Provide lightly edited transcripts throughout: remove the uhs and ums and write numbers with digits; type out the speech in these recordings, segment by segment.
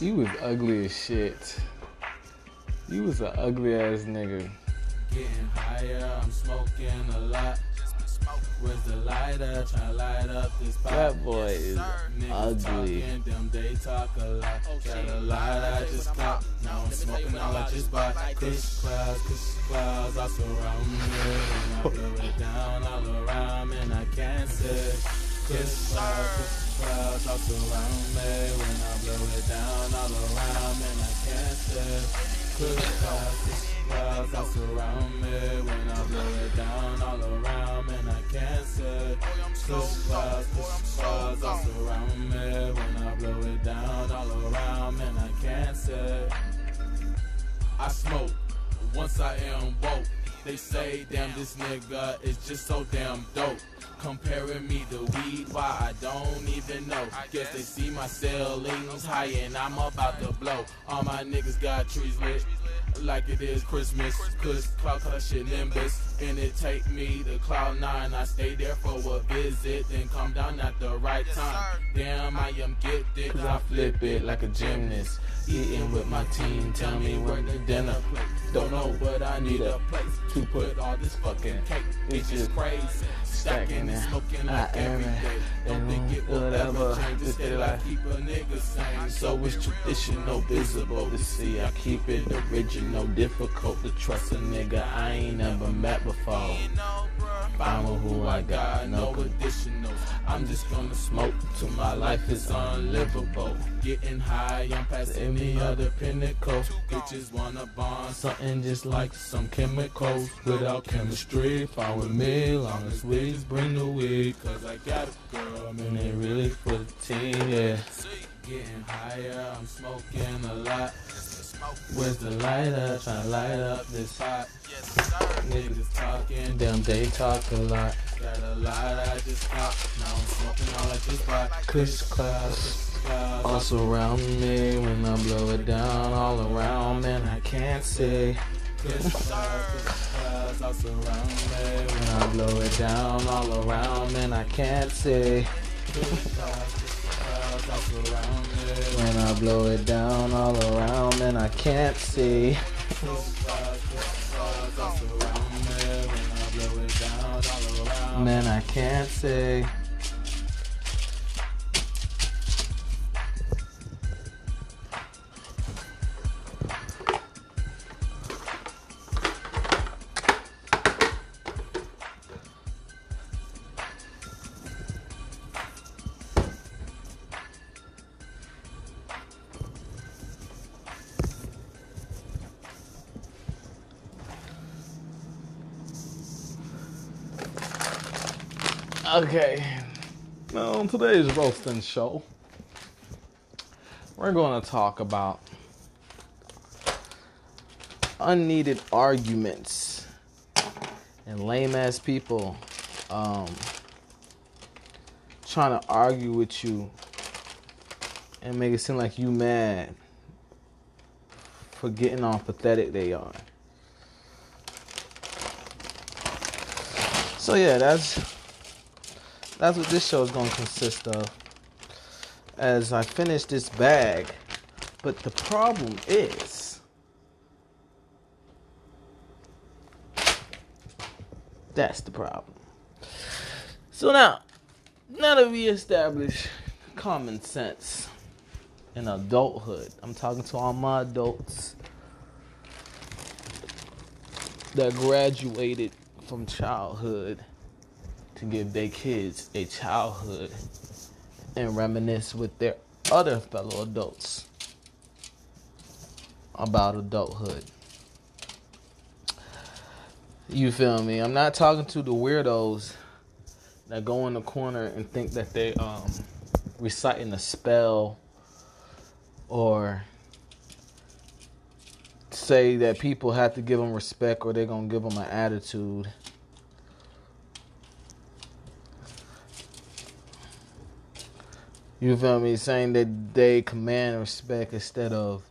You was ugly as shit. You was an ugly ass nigga. Getting higher, I'm smoking a lot. Where's the lighter? Tryna light up this pot. That boy is Niggas ugly. talking, them they talk a lot. Got a lot I just got. Now I'm smoking all I just bought. Kush clouds all surround me. And I blow it down all around me, and I can't say. Kush clouds all surround me. When I blow it down all around me, and I can't say. Kush clouds all surround me. When I blow it down all around me, and I can't say. Kush clouds all surround me. When I blow it down all around me, and I can't say. I smoke once I am woke. They say, damn, this nigga is just so damn dope. Comparing me to weed, why I don't even know. Guess they see my ceilings high and I'm about to blow. All my niggas got trees lit like it is Christmas. Cause cloud color shit Nimbus. And it take me to cloud 9. I stay there for a visit, then come down at the right time. Damn, I am gifted, cause I flip it like a gymnast. Eating with my team, tell me where the dinner plate. Don't know, but I need a place to put all this fucking cake. It's just crazy. Stacking and smoking like every day. Don't think it will ever change. Instead, I keep a nigga sane. So it's traditional, visible to see. I keep it original, difficult to trust a nigga I ain't never met before. Find who I got, no additionals. I'm just gonna smoke till my life is unlivable. Getting high, I'm past any other pinnacle. Bitches wanna bond something just like some chemicals. Without chemistry, fine with me, long as we bring the weed. Cause I got a girl, and it really for the team, yeah. Getting higher, I'm smoking a lot. Where's the lighter? Tryna light up this pot. Niggas talking, damn, they talk a lot. Got a lot I just pop. Now I'm smoking all I just bought. Kush clouds all surround me. When I blow it down all around, man, I can't see. Kush clouds all surround me. When I blow it down all around, man, I can't see. When I blow it down all around, man, I can't see. Man, I can't see. Okay, now on today's roasting show, we're going to talk about unneeded arguments and lame ass people trying to argue with you and make it seem like you mad for getting how pathetic they are. So yeah, that's what this show is going to consist of as I finish this bag. But the problem is, that's the problem. So now that we establish common sense in adulthood, I'm talking to all my adults that graduated from childhood to give their kids a childhood and reminisce with their other fellow adults about adulthood. You feel me? I'm not talking to the weirdos that go in the corner and think that they reciting a spell or say that people have to give them respect or they're going to give them an attitude. You feel me? Saying that they command respect instead of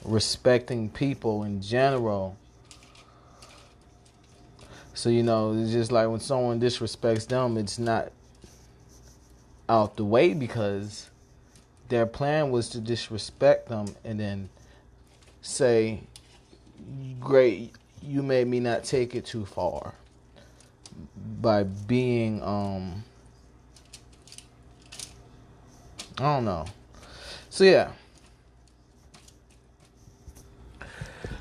respecting people in general. So, it's just like when someone disrespects them, it's not out the way because their plan was to disrespect them and then say, great, you made me not take it too far by being, I don't know. So yeah.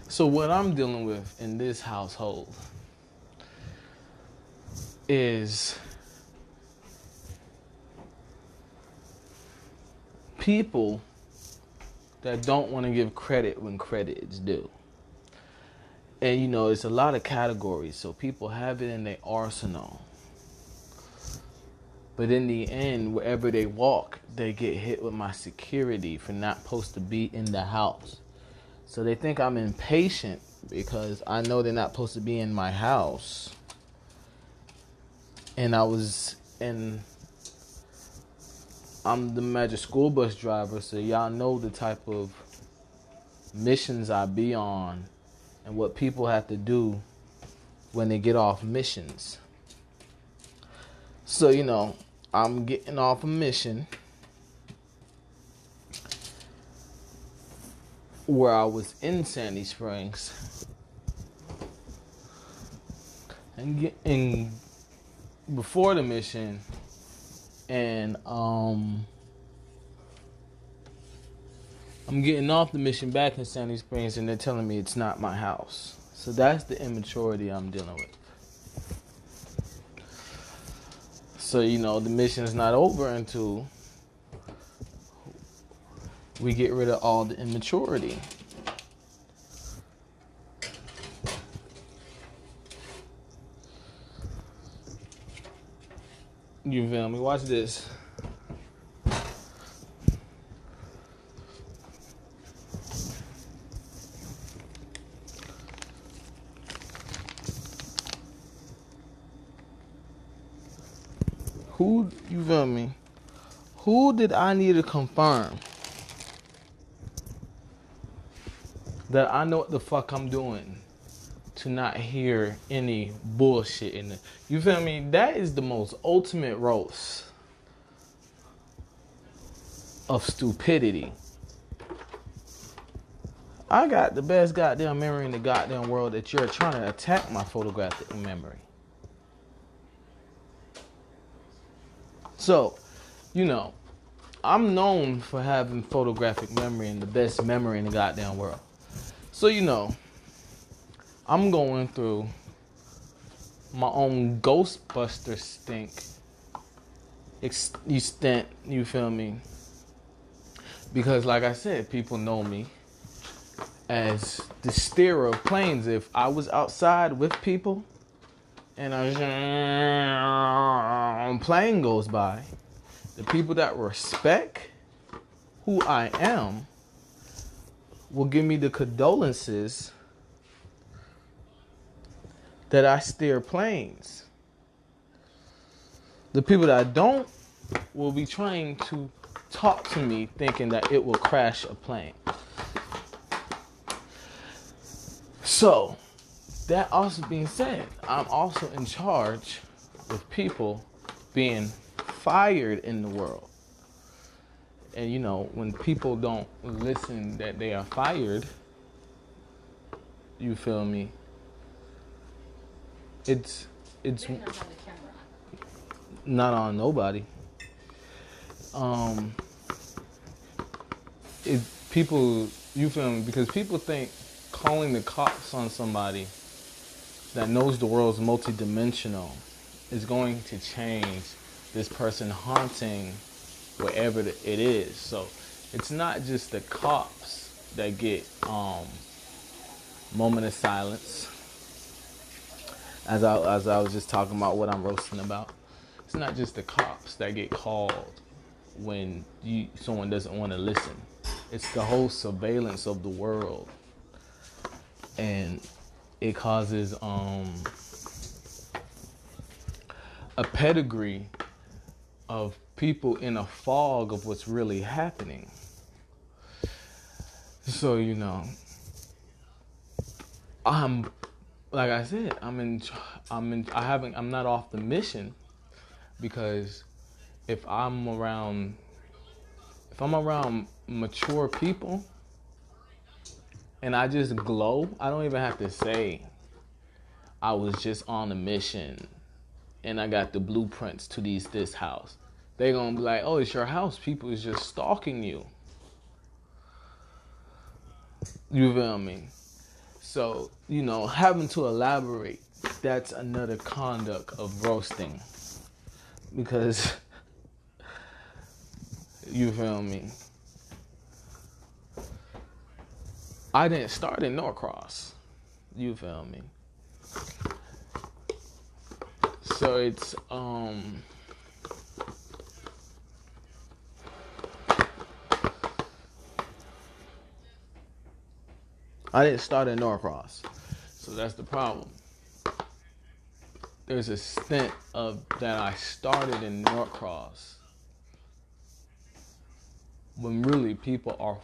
So what I'm dealing with in this household is people that don't want to give credit when credit is due. And you know, it's a lot of categories, so people have it in their arsenal. But in the end, wherever they walk, they get hit with my security for not supposed to be in the house. So they think I'm impatient because I know they're not supposed to be in my house. And I'm the magic school bus driver, so y'all know the type of missions I be on and what people have to do when they get off missions. So, you know, I'm getting off a mission where I was in Sandy Springs and getting before the mission, and I'm getting off the mission back in Sandy Springs, and they're telling me it's not my house. So that's the immaturity I'm dealing with. So, you know, the mission's not over until we get rid of all the immaturity. You feel me? Watch this. You feel me? Who did I need to confirm that I know what the fuck I'm doing to not hear any bullshit in it? You feel me? That is the most ultimate roast of stupidity. I got the best goddamn memory in the goddamn world that you're trying to attack my photographic memory. So, you know, I'm known for having photographic memory and the best memory in the goddamn world. So, you know, I'm going through my own Ghostbuster extent, you feel me? Because like I said, people know me as the steerer of planes. If I was outside with people and a plane goes by, the people that respect who I am will give me the condolences that I steer planes. The people that don't will be trying to talk to me thinking that it will crash a plane. So, that also being said, I'm also in charge with people being fired in the world. And you know, when people don't listen that they are fired, you feel me? It's not on nobody. People, you feel me? Because people think calling the cops on somebody that knows the world's multidimensional is going to change this person haunting wherever it is. So it's not just the cops that get moment of silence. As I was just talking about what I'm roasting about, it's not just the cops that get called when someone doesn't want to listen. It's the whole surveillance of the world, and it causes a pedigree of people in a fog of what's really happening. So, you know, like I said, I'm not off the mission because if I'm around mature people and I just glow, I don't even have to say I was just on a mission and I got the blueprints to this house. They gonna be like, oh, it's your house. People is just stalking you. You feel me? So, having to elaborate, that's another conduct of roasting. Because, you feel me? I didn't start in Norcross. You feel me? So it's, I didn't start in Norcross. So that's the problem. There's a stint of that I started in Norcross when really people,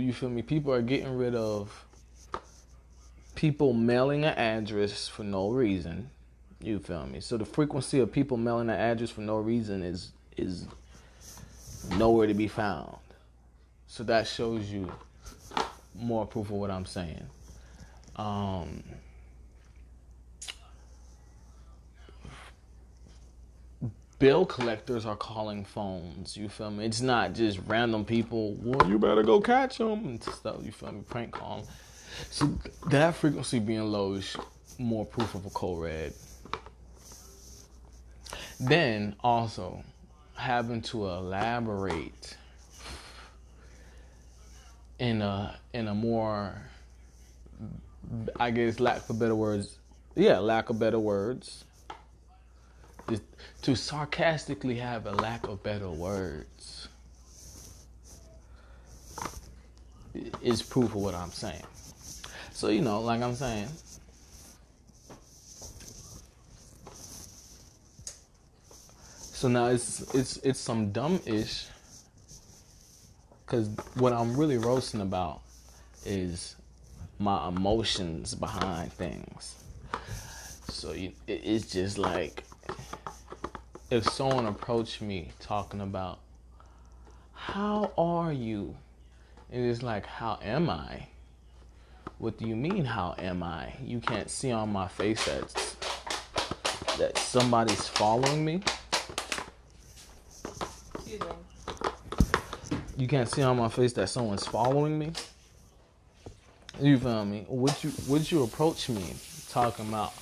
you feel me? People are getting rid of people mailing an address for no reason. You feel me? So the frequency of people mailing an address for no reason is nowhere to be found. So that shows you more proof of what I'm saying. Bill collectors are calling phones. You feel me? It's not just random people. Well, you better go catch them and stuff. You feel me? Prank call them. So that frequency being low is more proof of a code red. Then also having to elaborate in a more, I guess, lack of better words, to sarcastically have a lack of better words is proof of what I'm saying. So, like I'm saying, so now it's some dumb-ish, because what I'm really roasting about is my emotions behind things. So it's just like, if someone approached me talking about, how are you? And it's like, how am I? What do you mean, how am I? You can't see on my face that somebody's following me. Excuse me. You can't see on my face that someone's following me. You feel me? Would you approach me talking about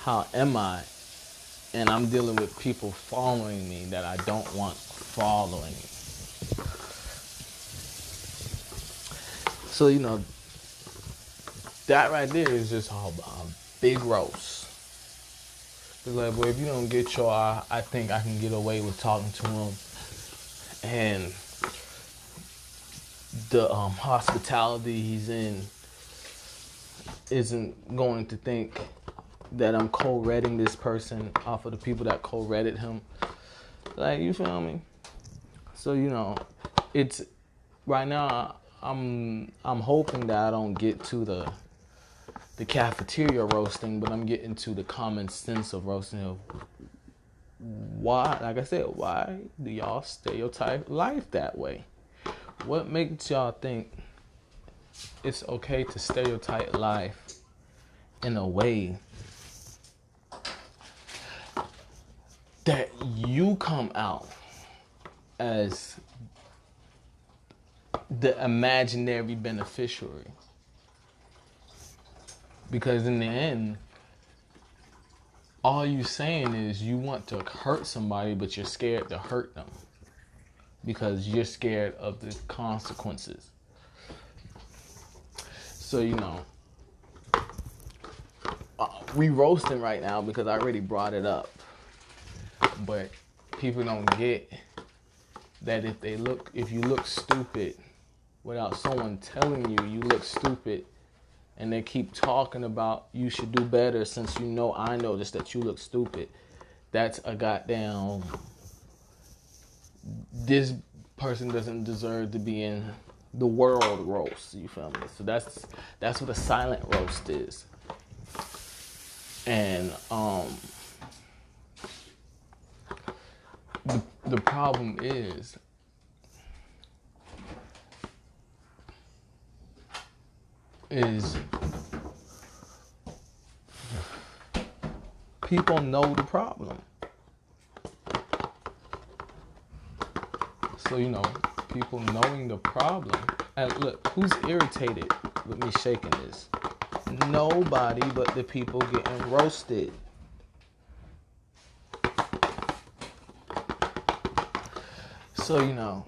how am I? And I'm dealing with people following me that I don't want following me. So, that right there is just a big roast. It's like, boy, if you don't get your eye, I think I can get away with talking to him. And the hospitality he's in isn't going to think that I'm co-redding this person off of the people that co-redded him. Like, you feel me? So, it's right now I'm hoping that I don't get to the cafeteria roasting, but I'm getting to the common sense of roasting of why, like I said, why do y'all stereotype life that way? What makes y'all think it's okay to stereotype life in a way that you come out as the imaginary beneficiary? Because in the end, all you saying is you want to hurt somebody, but you're scared to hurt them because you're scared of the consequences. So, we roasting right now because I already brought it up. But people don't get that if you look stupid without someone telling you look stupid, and they keep talking about you should do better since I noticed that you look stupid, that's a goddamn, this person doesn't deserve to be in the world roast. You feel me? So that's what a silent roast is. And the problem is people know the problem. So, people knowing the problem. And look, who's irritated with me shaking this? Nobody but the people getting roasted. So,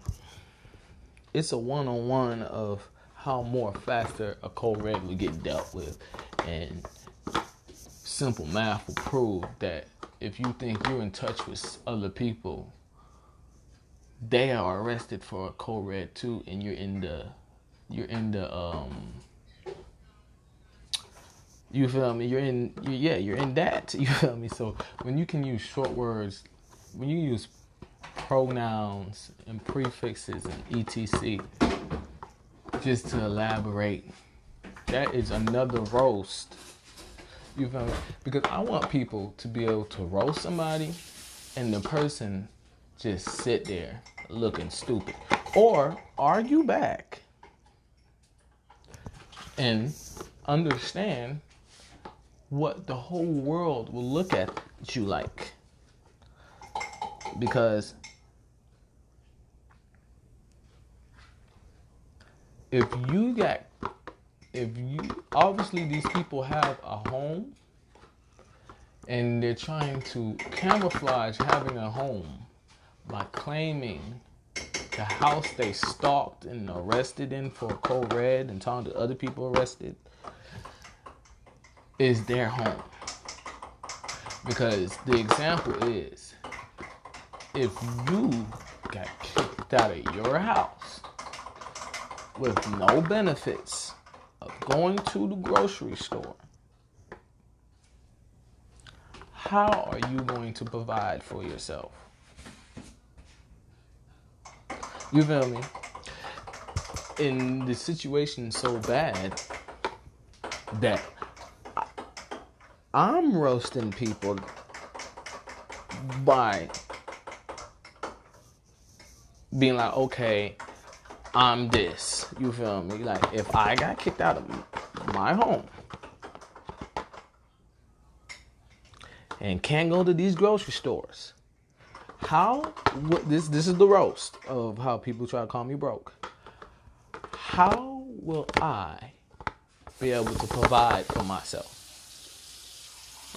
it's a one-on-one of how more faster a co-red would get dealt with. And simple math will prove that if you think you're in touch with other people, they are arrested for a co-red too, and you're in the you feel me? You're in that. You feel me? So when you can use short words, when you use pronouns and prefixes and etc. just to elaborate, that is another roast. You feel me? Because I want people to be able to roast somebody and the person just sit there looking stupid. Or argue back and understand what the whole world will look at you like. Because obviously these people have a home and they're trying to camouflage having a home by claiming the house they stalked and arrested in for code red and talking to other people arrested is their home. Because the example is, if you got kicked out of your house with no benefits of going to the grocery store, how are you going to provide for yourself? You feel me? And the situation's so bad that I'm roasting people by being like, okay, I'm this. You feel me? Like, if I got kicked out of my home and can't go to these grocery stores, this is the roast of how people try to call me broke. How will I be able to provide for myself?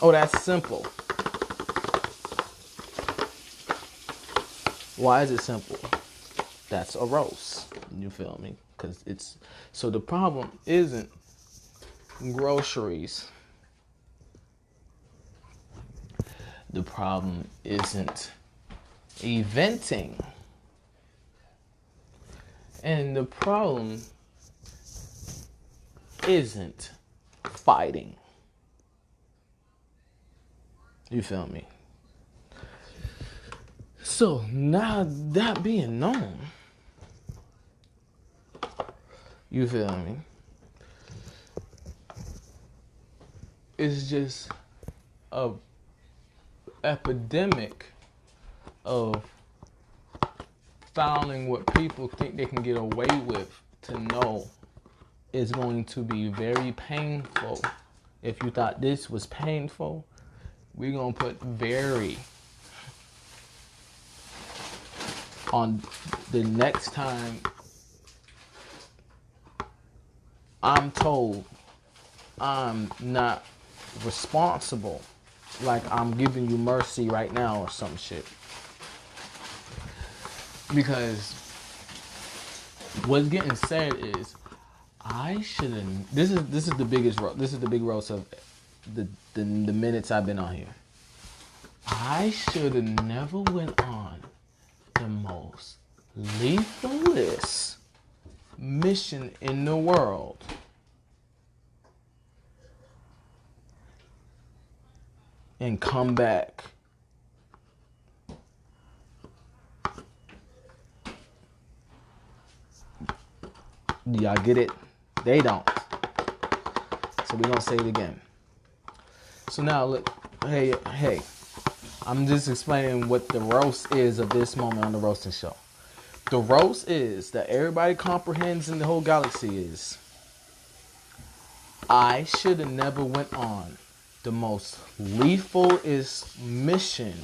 Oh, that's simple. Why is it simple? That's a roast. You feel me? Because so the problem isn't groceries. The problem isn't eventing. And the problem isn't fighting. You feel me? So now that being known, you feel me? It's just a epidemic of fouling what people think they can get away with to know is going to be very painful. If you thought this was painful, we're going to put very on the next time I'm told I'm not responsible, like I'm giving you mercy right now or some shit. Because what's getting said is, I shouldn't. This is the biggest roast. This is the big roast of the minutes I've been on here. I should have never went on the most lethalist mission in the world and come back. Y'all get it? They don't. So we're gonna say it again. So now look, hey, I'm just explaining what the roast is of this moment on the roasting show. The roast is that everybody comprehends in the whole galaxy is I should have never went on the most lethalest mission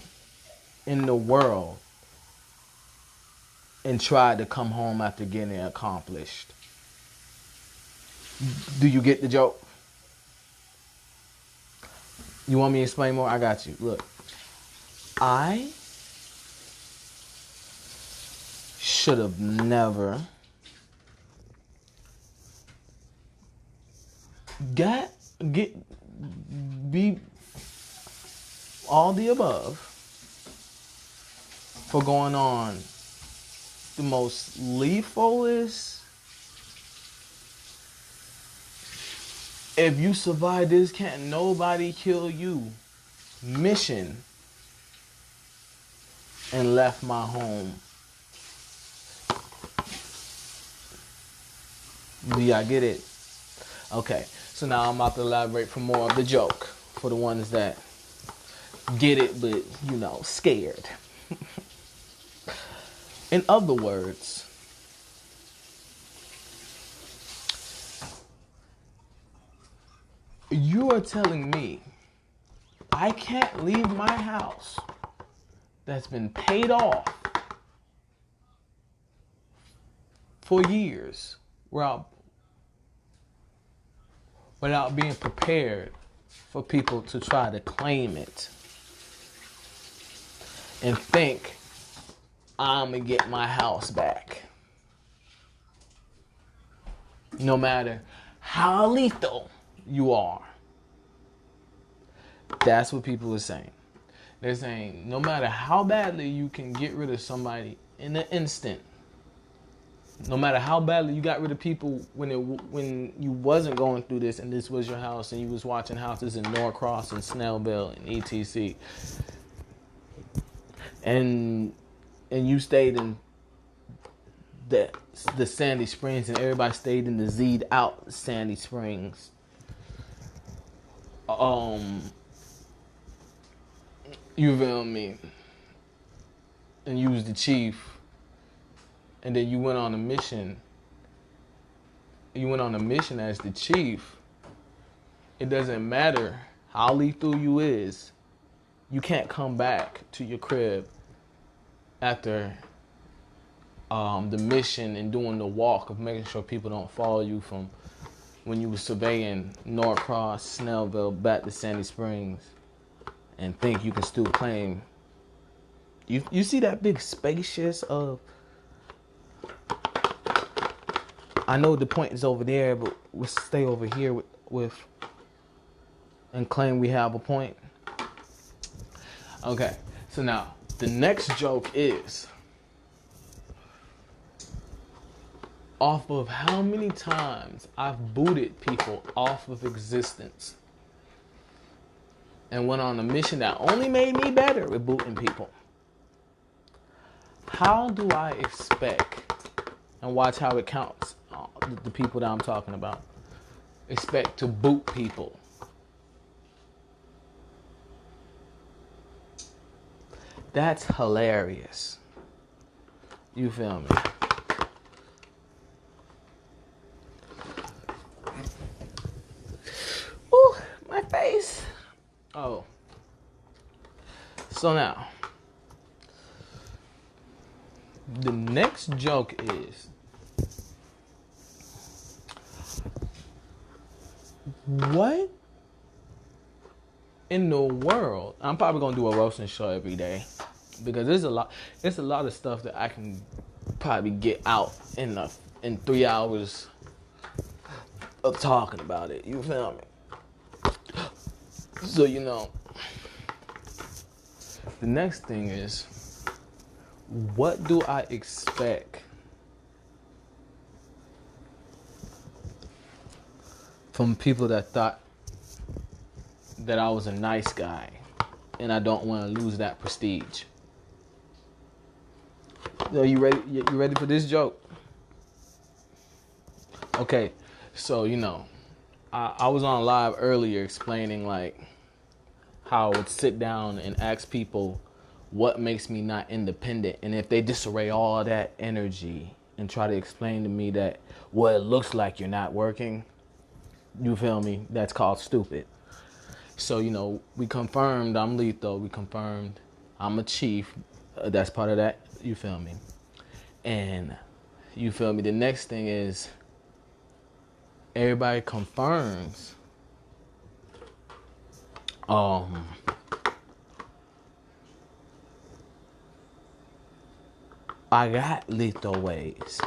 in the world and tried to come home after getting it accomplished. Do you get the joke? You want me to explain more? I got you. Look, I should have never be all the above for going on the most lethalest. If you survive this, can't nobody kill you mission and left my home. Do y'all get it? Okay, so now I'm about to elaborate for more of the joke for the ones that get it but, scared. In other words, you are telling me I can't leave my house that's been paid off for years without being prepared for people to try to claim it and think I'm going to get my house back. No matter how lethal you are. That's what people are saying. They're saying no matter how badly you can get rid of somebody in an instant, no matter how badly you got rid of people when you wasn't going through this and this was your house and you was watching houses in Norcross and Snellville and etc. And you stayed in the Sandy Springs and everybody stayed in the Z'd out Sandy Springs. You feel me? And you was the chief. And then you went on a mission. You went on a mission as the chief. It doesn't matter how lethal you is. You can't come back to your crib after the mission and doing the walk of making sure people don't follow you from when you were surveying Norcross, Snellville, back to Sandy Springs and think you can still claim. You see that big spacious of, I know the point is over there, but we'll stay over here with and claim we have a point. Okay, so now the next joke is off of how many times I've booted people off of existence and went on a mission that only made me better with booting people. How do I expect, and watch how it counts, the people that I'm talking about, expect to boot people? That's hilarious. You feel me? Ooh, my face. Oh. So now, the next joke is, what in the world? I'm probably gonna do a roasting show every day because there's a lot of stuff that I can probably get out in 3 hours of talking about it. You feel me? So the next thing is, what do I expect from people that thought that I was a nice guy and I don't want to lose that prestige? Are you ready? You ready for this joke? Okay, so I was on live earlier explaining like how I would sit down and ask people what makes me not independent. And if they disarray all that energy and try to explain to me that, well, it looks like you're not working, you feel me? That's called stupid. So, you know, we confirmed I'm lethal. We confirmed I'm a chief. That's part of that. You feel me? And you feel me? The next thing is everybody confirms I got lethal ways.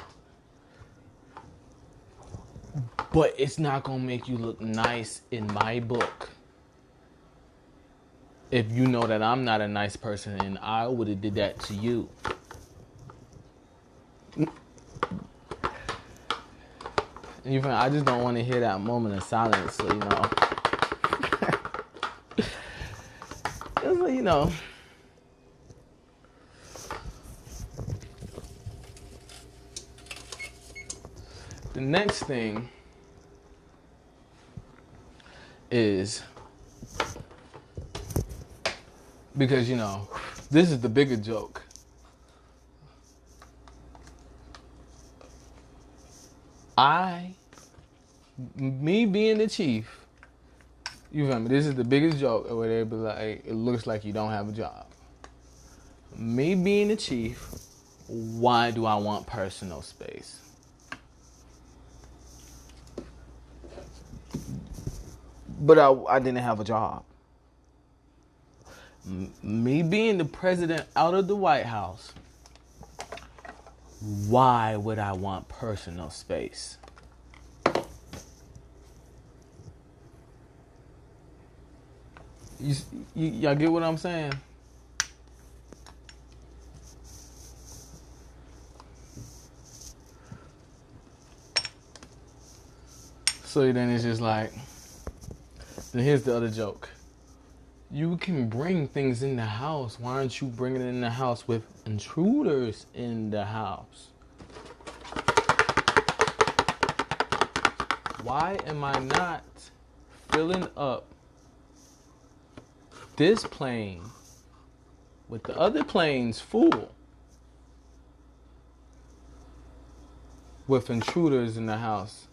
But it's not going to make you look nice in my book. If you know that I'm not a nice person and I would have did that to you. I just don't want to hear that moment of silence, so, you know. You know. The next thing is, because, you know, this is the bigger joke. Me being the chief, you feel me? This is the biggest joke where they be like, it looks like you don't have a job. Me being the chief, why do I want personal space? But I didn't have a job. Me being the president out of the White House, why would I want personal space? Y'all get what I'm saying? So then it's just like, then here's the other joke. You can bring things in the house. Why aren't you bringing it in the house with intruders in the house? Why am I not filling up this plane with the other planes full with intruders in the house?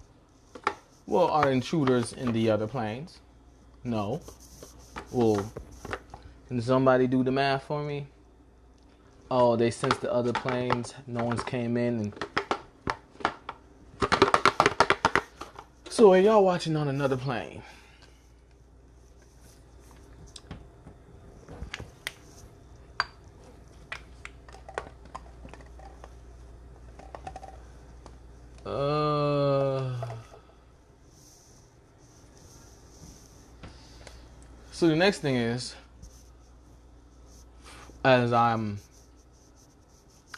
Well, are intruders in the other planes? No. Well, can somebody do the math for me? Oh, they sensed the other planes. No one's came in. And so are y'all watching on another plane? So the next thing is, as I'm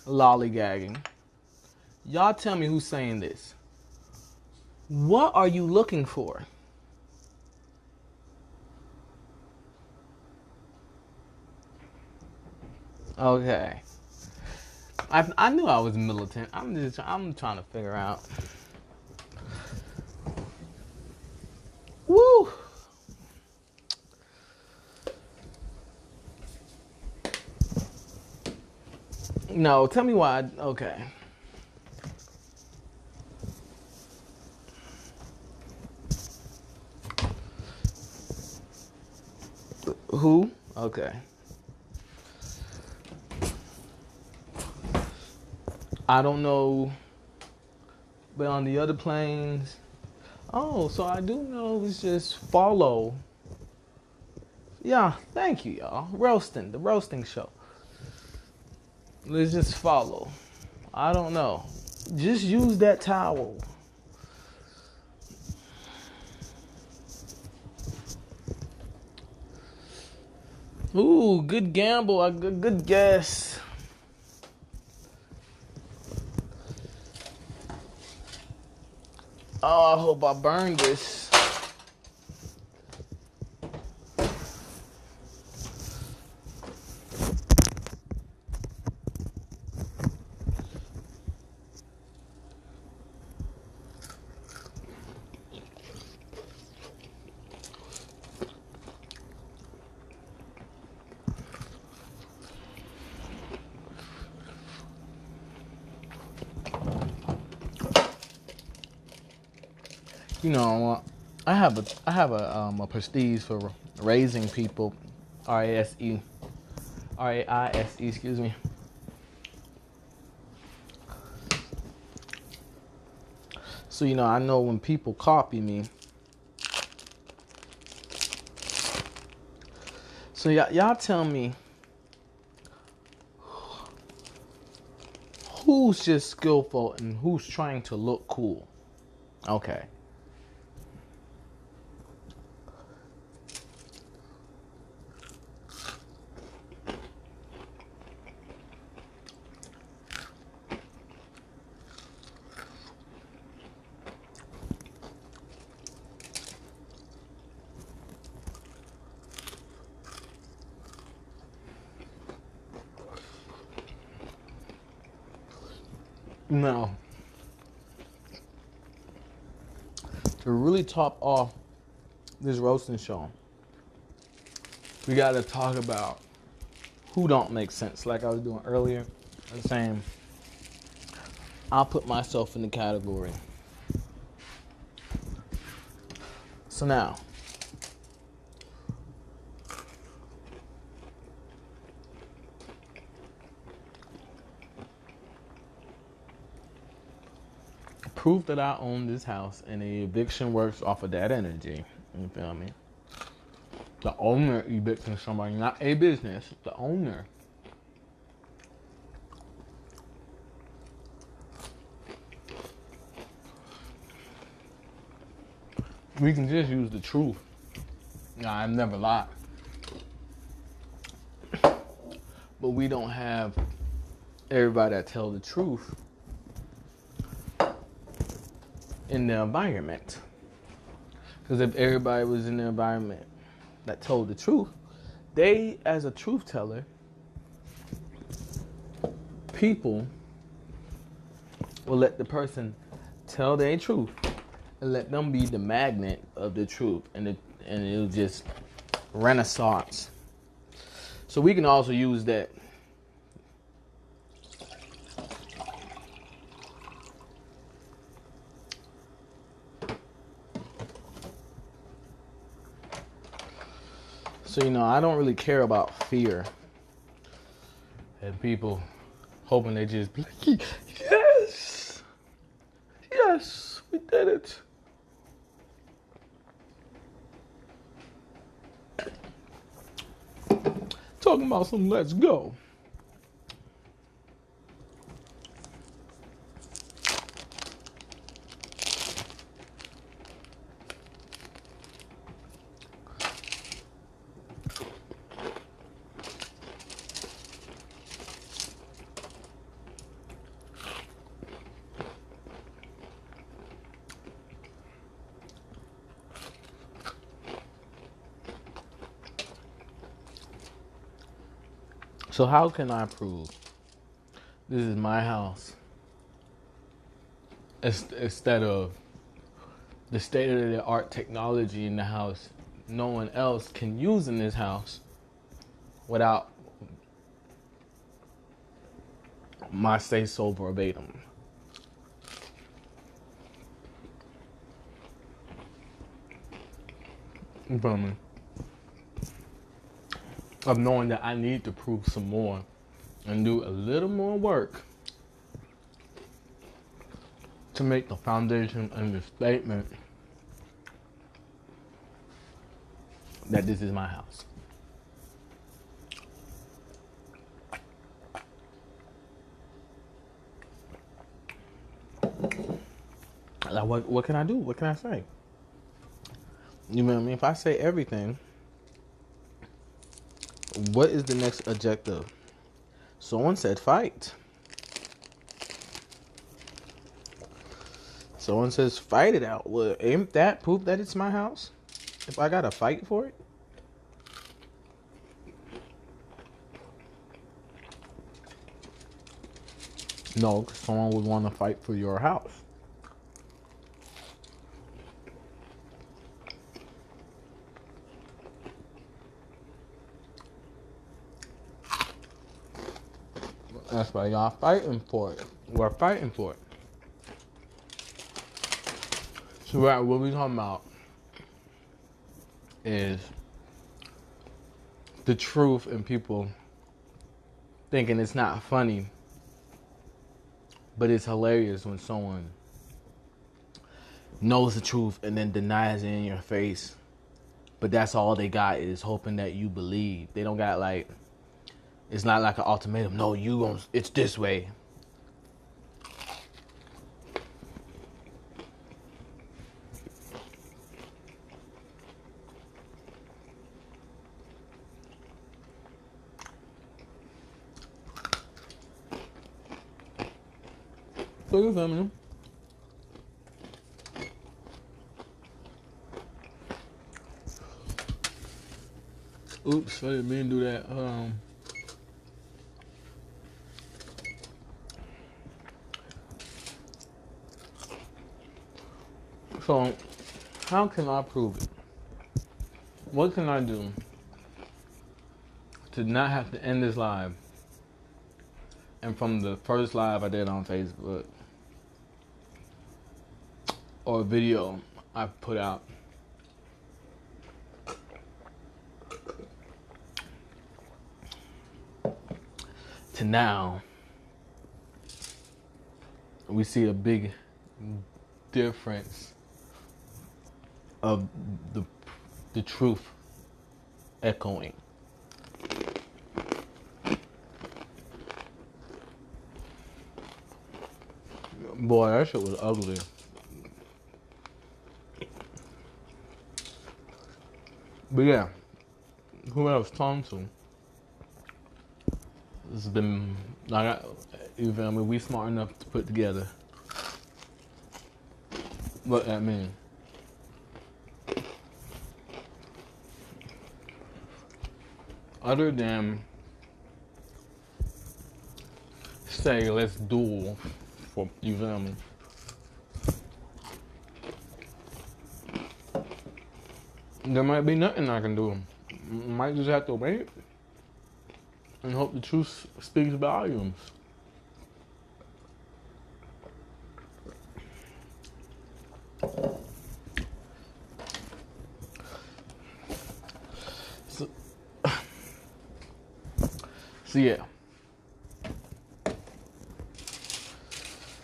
lollygagging, y'all tell me who's saying this. What are you looking for? Okay. I knew I was militant. I'm trying to figure out. Woo! No, tell me why. Okay. Who? Okay. I don't know. But on the other planes, oh, so I do know it's just follow. Yeah, thank you, y'all. The roasting show. Let's just follow. I don't know. Just use that towel. Ooh, good gamble. Good guess. Oh, I hope I burned this. You know, I have a prestige for raising people, RAISE, excuse me. So you know, I know when people copy me. So y'all tell me, who's just skillful and who's trying to look cool? Okay. Now, to really top off this roasting show, we gotta talk about who don't make sense. Like I was doing earlier, I was saying, I'll put myself in the category. So now, proof that I own this house and the eviction works off of that energy. You feel me? The owner evicting somebody, not a business, the owner. We can just use the truth. Nah, I've never lied. But we don't have everybody that tell the truth in the environment. Because if everybody was in the environment that told the truth, they, as a truth teller, people will let the person tell their truth and let them be the magnet of the truth, and it'll just renaissance. So we can also use that. So, you know, I don't really care about fear. And people hoping they just be like, yes, we did it. Talking about some let's go. So how can I prove this is my house instead of the state-of-the-art technology in the house no one else can use in this house without my say-so verbatim? You feel me? Of knowing that I need to prove some more and do a little more work to make the foundation and the statement that this is my house. Like, what can I do? What can I say? You know what I mean? If I say everything, what is the next objective? Someone said fight. Someone says fight it out. Well, ain't that proof that it's my house? If I gotta fight for it? No, because someone would want to fight for your house. That's why y'all fighting for it. We're fighting for it. So right, what we talking about is the truth and people thinking it's not funny, but it's hilarious when someone knows the truth and then denies it in your face. But that's all they got is hoping that you believe. They don't got like, it's not like an ultimatum. No, it's this way. So you feel me? Oops, I didn't mean to do that. So, how can I prove it? What can I do to not have to end this live? And from the first live I did on Facebook, or a video I put out, to now, we see a big difference of the truth echoing. Boy, that shit was ugly. But yeah, who I was talking to, it's been like, we smart enough to put together what that means. Other than say, let's duel, for you feel me? There might be nothing I can do. Might just have to wait and hope the truth speaks volumes. So yeah.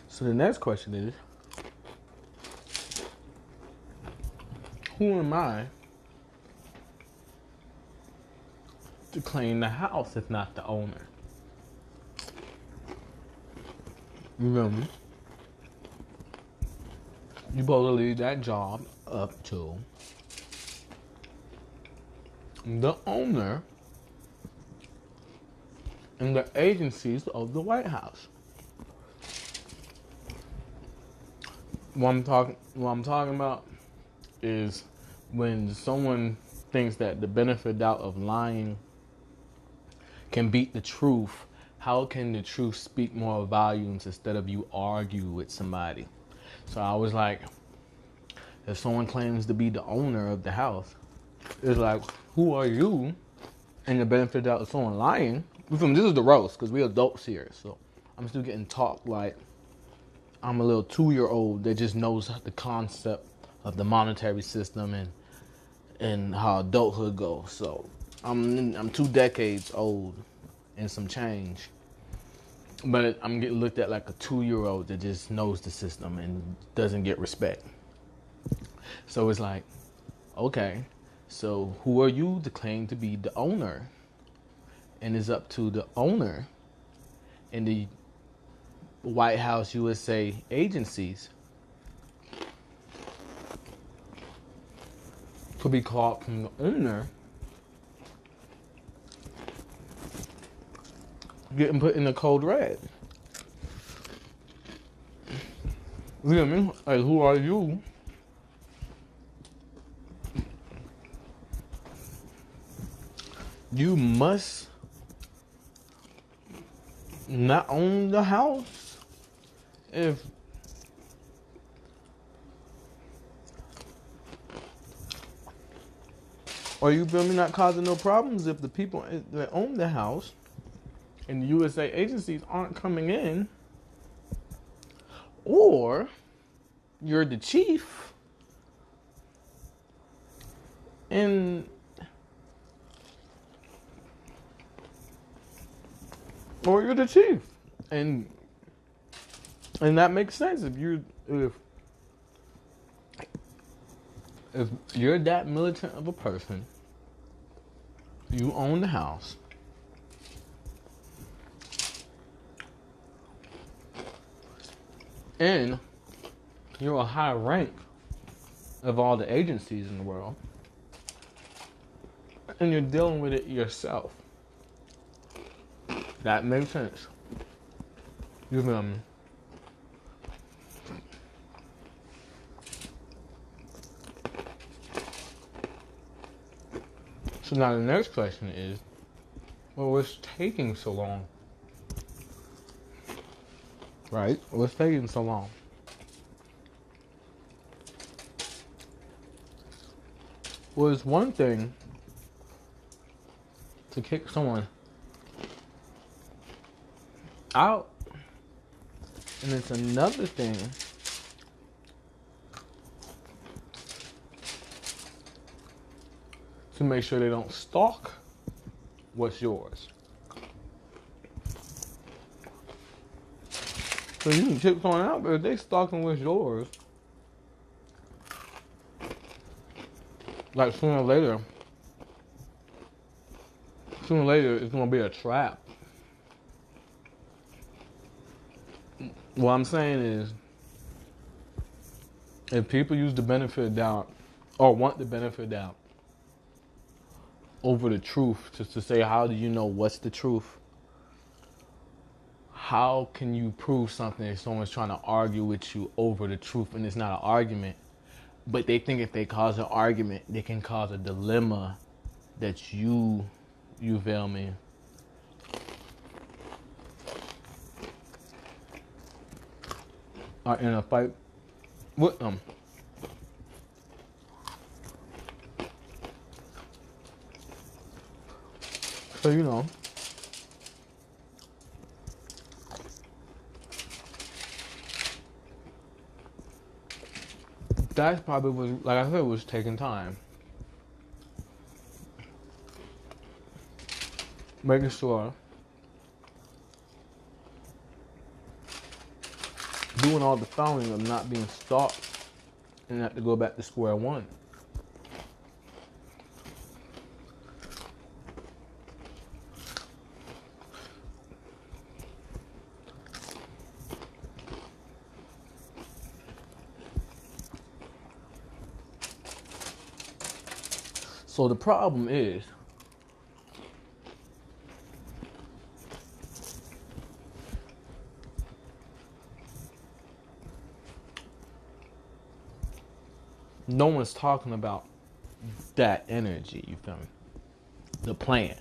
So the next question is, who am I to claim the house if not the owner? You feel me? You supposed to leave that job up to the owner and the agencies of the White House. What I'm talking about is when someone thinks that the benefit of doubt of lying can beat the truth. How can the truth speak more volumes instead of you argue with somebody? So I was like, if someone claims to be the owner of the house, it's like, who are you? And the benefit of doubt of someone lying. This is the roast, because we're adults here. So I'm still getting talked like I'm a little 2-year-old that just knows the concept of the monetary system and how adulthood goes. So I'm 2 decades old and some change. But I'm getting looked at like a 2-year-old that just knows the system and doesn't get respect. So it's like, okay, so who are you to claim to be the owner? And it's up to the owner and the White House USA agencies to be called from the owner getting put in the code red. You know what I mean? Like, who are you? You must not own the house if or you feel me, not causing no problems if the people that own the house and the USA agencies aren't coming in, or you're the chief And or you're the chief. And that makes sense if you're that militant of a person, you own the house. And you're a high rank of all the agencies in the world. And you're dealing with it yourself. That makes sense. You feel me? So now the next question is, well, what's taking so long? Right? What's taking so long? Well, it's one thing to kick someone out, and it's another thing to make sure they don't stalk what's yours. So you can kick someone out, but if they stalking what's yours, like sooner or later it's gonna be a trap. What I'm saying is, if people use the benefit of doubt, or want the benefit of doubt over the truth, just to say, how do you know what's the truth? How can you prove something if someone's trying to argue with you over the truth and it's not an argument? But they think if they cause an argument, they can cause a dilemma that you feel me, are in a fight with them. So, you know, that's probably was, like I said, was taking time. Making sure, doing all the following of not being stalked and have to go back to square one. So the problem is, no one's talking about that energy, you feel me? The plan.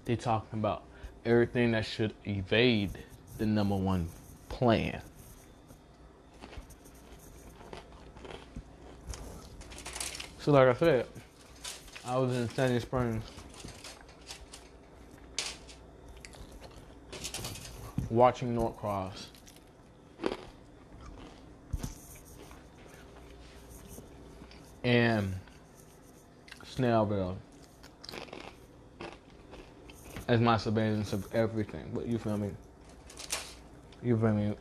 They're talking about everything that should evade the number one plan. So like I said, I was in Sandy Springs watching Norcross. And Snellville as my surveillance of everything. But you feel me? You feel me?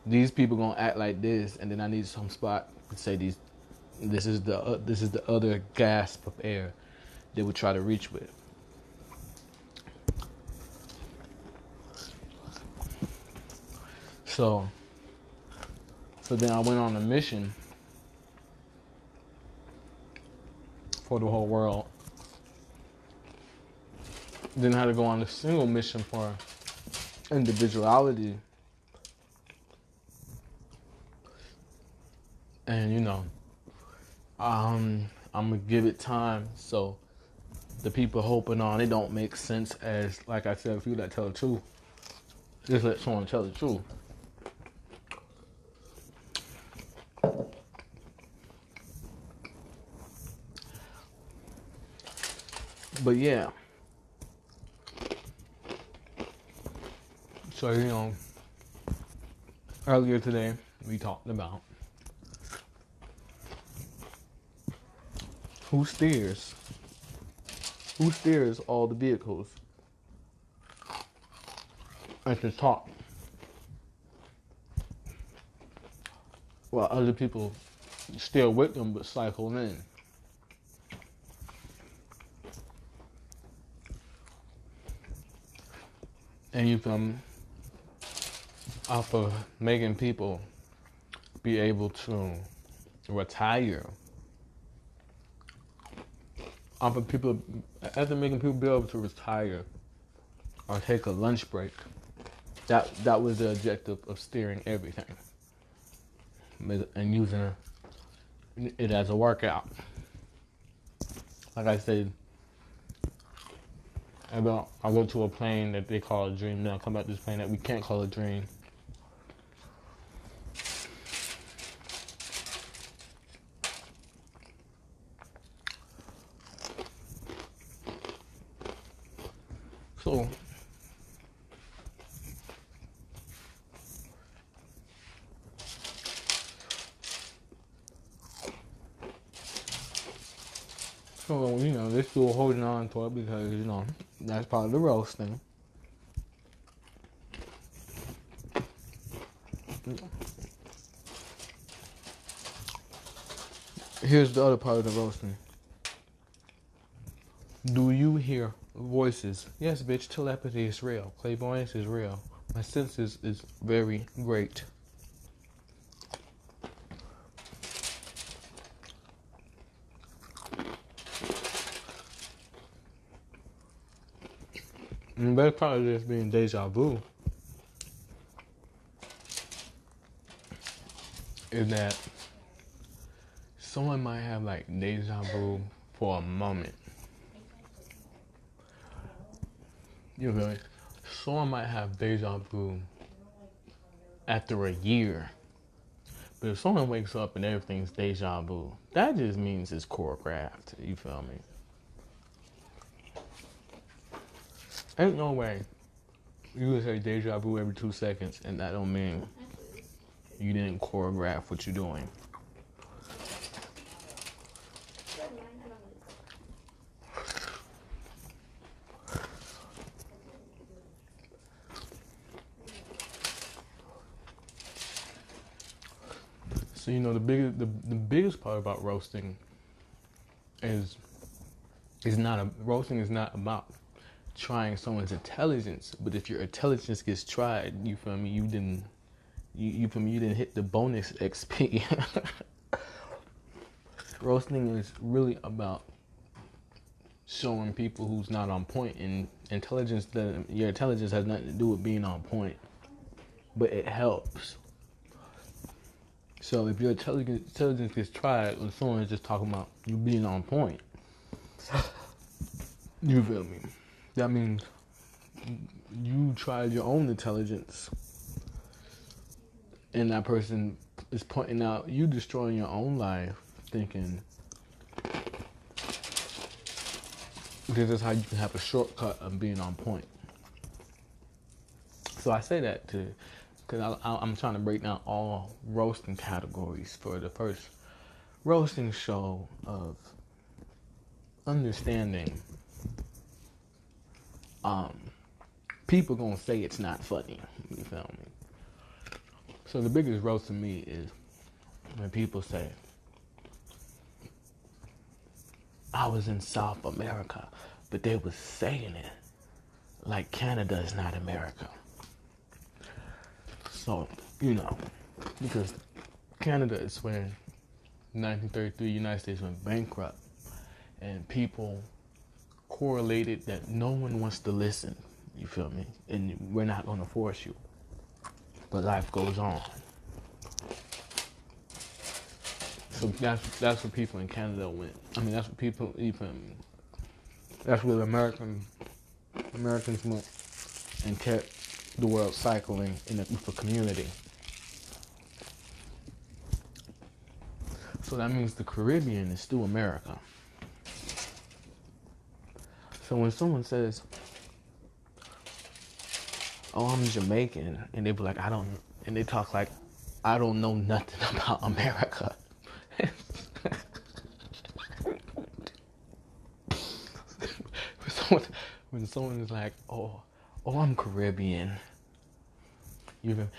These people gonna act like this, and then I need some spot to say this is the other gasp of air they would try to reach with. So then I went on a mission for the whole world. Then I had to go on a single mission for individuality. And you know, I'm gonna give it time. So the people hoping on it don't make sense, as like I said, if you that tell the truth, just let someone tell the truth. But yeah. So, you know, earlier today we talked about Who steers? Who steers all the vehicles at the top? While other people steer with them but cycle in. And you come off of making people be able to retire. Off of people, after making people be able to retire or take a lunch break. That was the objective of steering everything. And using it as a workout. Like I said, I go to a plane that they call a dream. Then I come back to this plane that we can't call a dream. So they're still holding on to it because, that's part of the roasting. Here's the other part of the roasting. Do you hear voices? Yes, bitch, telepathy is real. Clairvoyance is real. My senses is very great. And the best part of this being deja vu is that someone might have like deja vu for a moment. You feel me? Someone might have deja vu after a year. But if someone wakes up and everything's deja vu, that just means it's choreographed. You feel me? Ain't no way you can say deja vu every 2 seconds and that don't mean you didn't choreograph what you're doing. So the biggest part about roasting is roasting is not about trying someone's intelligence, but if your intelligence gets tried, you feel me, you didn't hit the bonus XP. Roasting is really about showing people who's not on point, and your intelligence has nothing to do with being on point, but it helps. So if your intelligence gets tried when someone's just talking about you being on point, you feel me? That means you tried your own intelligence, and that person is pointing out you destroying your own life, thinking this is how you can have a shortcut of being on point. So I say that because I'm trying to break down all roasting categories for the first roasting show of understanding. People gonna say it's not funny. You feel me? So the biggest roast to me is when people say, I was in South America, but they was saying it like Canada is not America. So, because Canada is when 1933 United States went bankrupt and people correlated that no one wants to listen, you feel me? And we're not going to force you. But life goes on. So that's what people in Canada went. That's what people even. That's where Americans went and kept the world cycling with a community. So that means the Caribbean is still America. So when someone says, oh, I'm Jamaican, and they be like, and they talk like, I don't know nothing about America. when someone is like, oh, I'm Caribbean.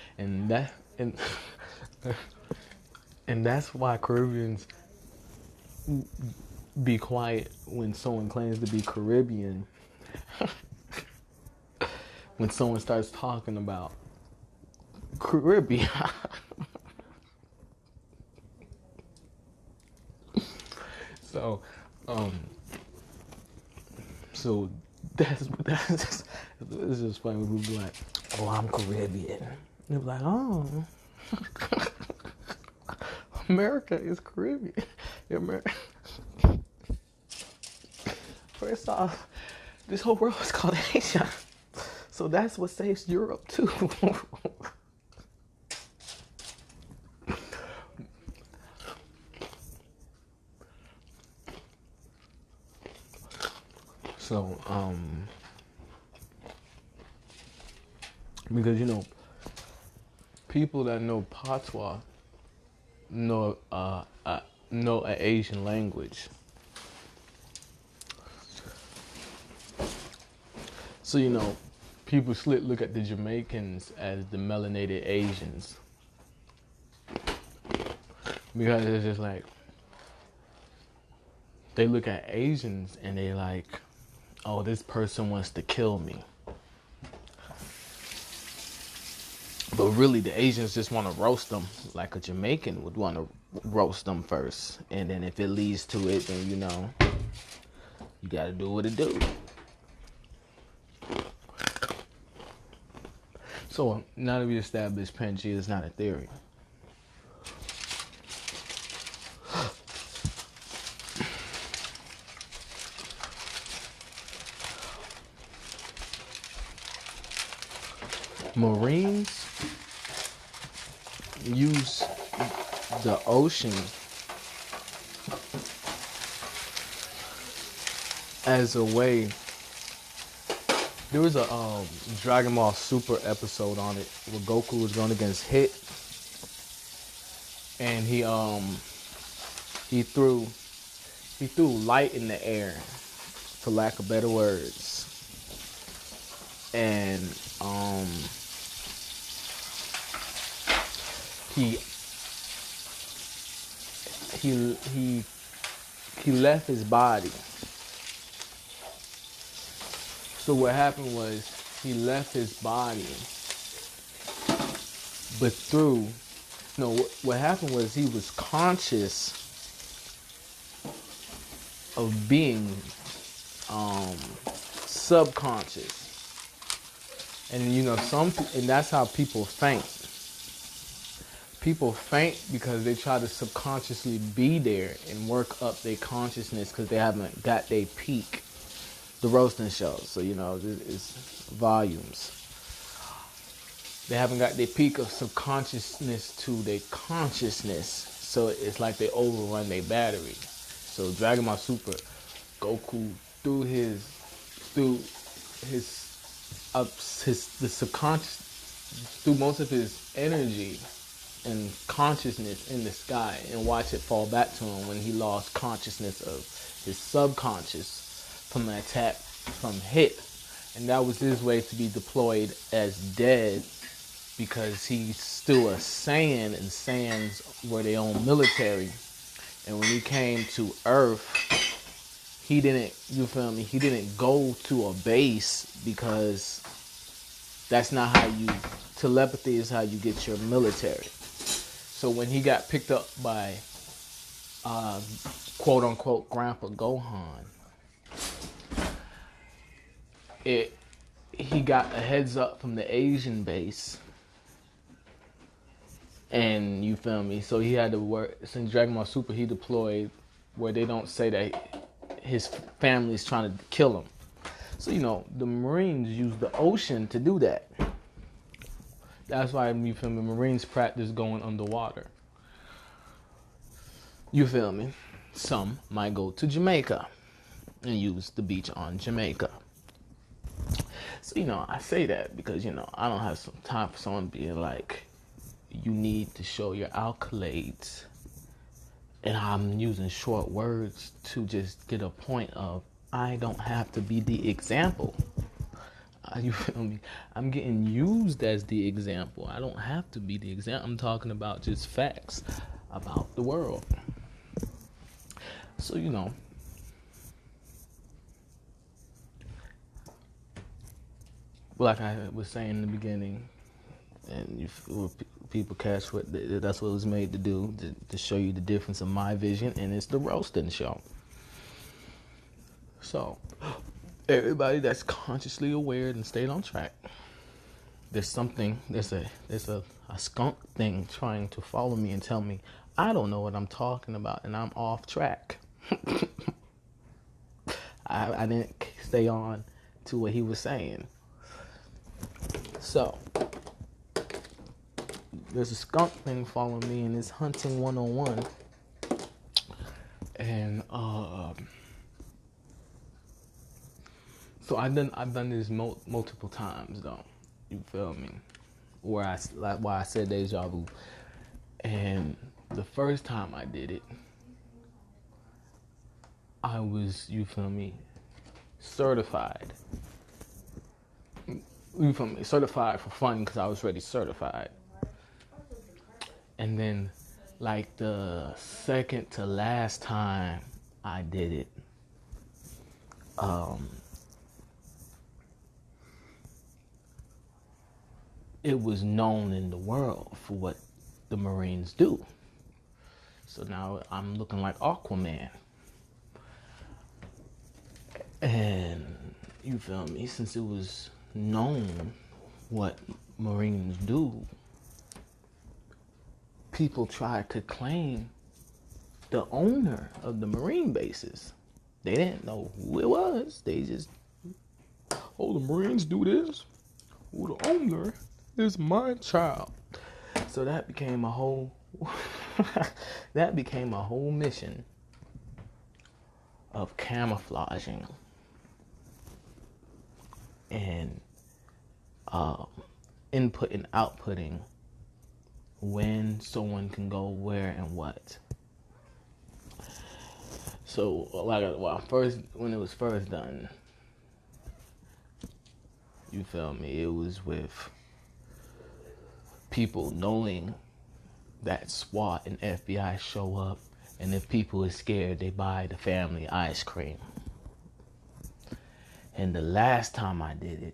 And that's why Caribbeans be quiet when someone claims to be Caribbean. When someone starts talking about Caribbean. So that's it's just funny when people be like, oh, I'm Caribbean. They're like, oh, America is Caribbean. First off, this whole world is called Asia. So that's what saves Europe too. So, because people that know patois know an Asian language. So people look at the Jamaicans as the melanated Asians, because it's just like they look at Asians and they like, oh, this person wants to kill me. But really, the Asians just want to roast them like a Jamaican would want to roast them first. And then if it leads to it, then you got to do what it do. So now that we established Pangea is not a theory. Marines use the ocean as a way. There was a Dragon Ball Super episode on it where Goku was going against Hit, and he threw light in the air, for lack of better words, and he left his body. So what happened was he left his body, but what happened was he was conscious of being subconscious. And and that's how people faint. People faint because they try to subconsciously be there and work up their consciousness because they haven't got their peak. The roasting show, so it's volumes. They haven't got their peak of subconsciousness to their consciousness, so it's like they overrun their battery. So Dragon Ball Super, Goku through the subconscious, threw most of his energy and consciousness in the sky, and watch it fall back to him when he lost consciousness of his subconscious from an attack from Hit. And that was his way to be deployed as dead, because he's still a Saiyan, and Saiyans were their own military. And when he came to Earth, he didn't go to a base, because that's not how telepathy is how you get your military. So when he got picked up by quote unquote Grandpa Gohan, he got a heads up from the Asian base, and so he had to work. Since Dragon Ball Super, he deployed where they don't say that his family is trying to kill him. So the Marines use the ocean to do that. That's why the Marines practice going underwater. You feel me? Some might go to Jamaica and use the beach on Jamaica. So, I say that because, I don't have some time for someone being like, you need to show your accolades. And I'm using short words to just get a point of I don't have to be the example. You feel me? I'm getting used as the example. I don't have to be the example. I'm talking about just facts about the world. So, like I was saying in the beginning, and people catch that's what it was made to do, to show you the difference of my vision, and it's the roasting show. So, everybody that's consciously aware and stayed on track, there's a skunk thing trying to follow me and tell me I don't know what I'm talking about and I'm off track. I didn't stay on to what he was saying. So there's a skunk thing following me and it's hunting 101. And so I've done this multiple times though. You feel me? Why I said deja vu. And the first time I did it, I was, you feel me, certified. You feel me? Certified for fun because I was already certified. And then, like the second to last time I did it, it was known in the world for what the Marines do. So now I'm looking like Aquaman. And you feel me? Since it was known what Marines do, people tried to claim the owner of the Marine bases. They didn't know who it was. They just, the Marines do this. The owner is my child. So that became a whole mission of camouflaging and input and outputting when someone can go where and what. So when it was first done, you feel me, it was with people knowing that SWAT and FBI show up, and if people are scared, they buy the family ice cream. And the last time I did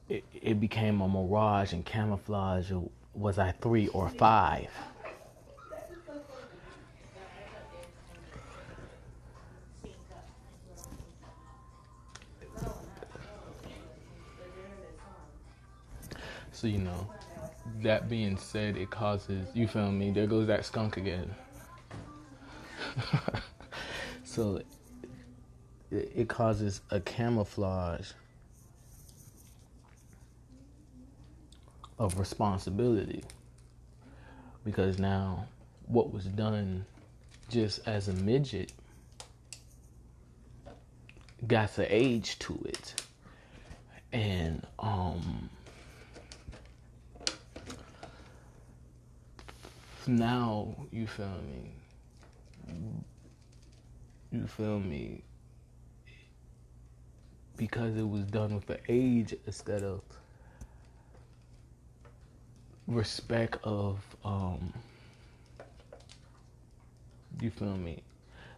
it became a mirage and camouflage. Was I 3 or 5? So, that being said, it causes, you feel me, there goes that skunk again. So it causes a camouflage of responsibility, because now what was done just as a midget got an age to it. And now you feel me, because it was done with the age instead of respect of you feel me,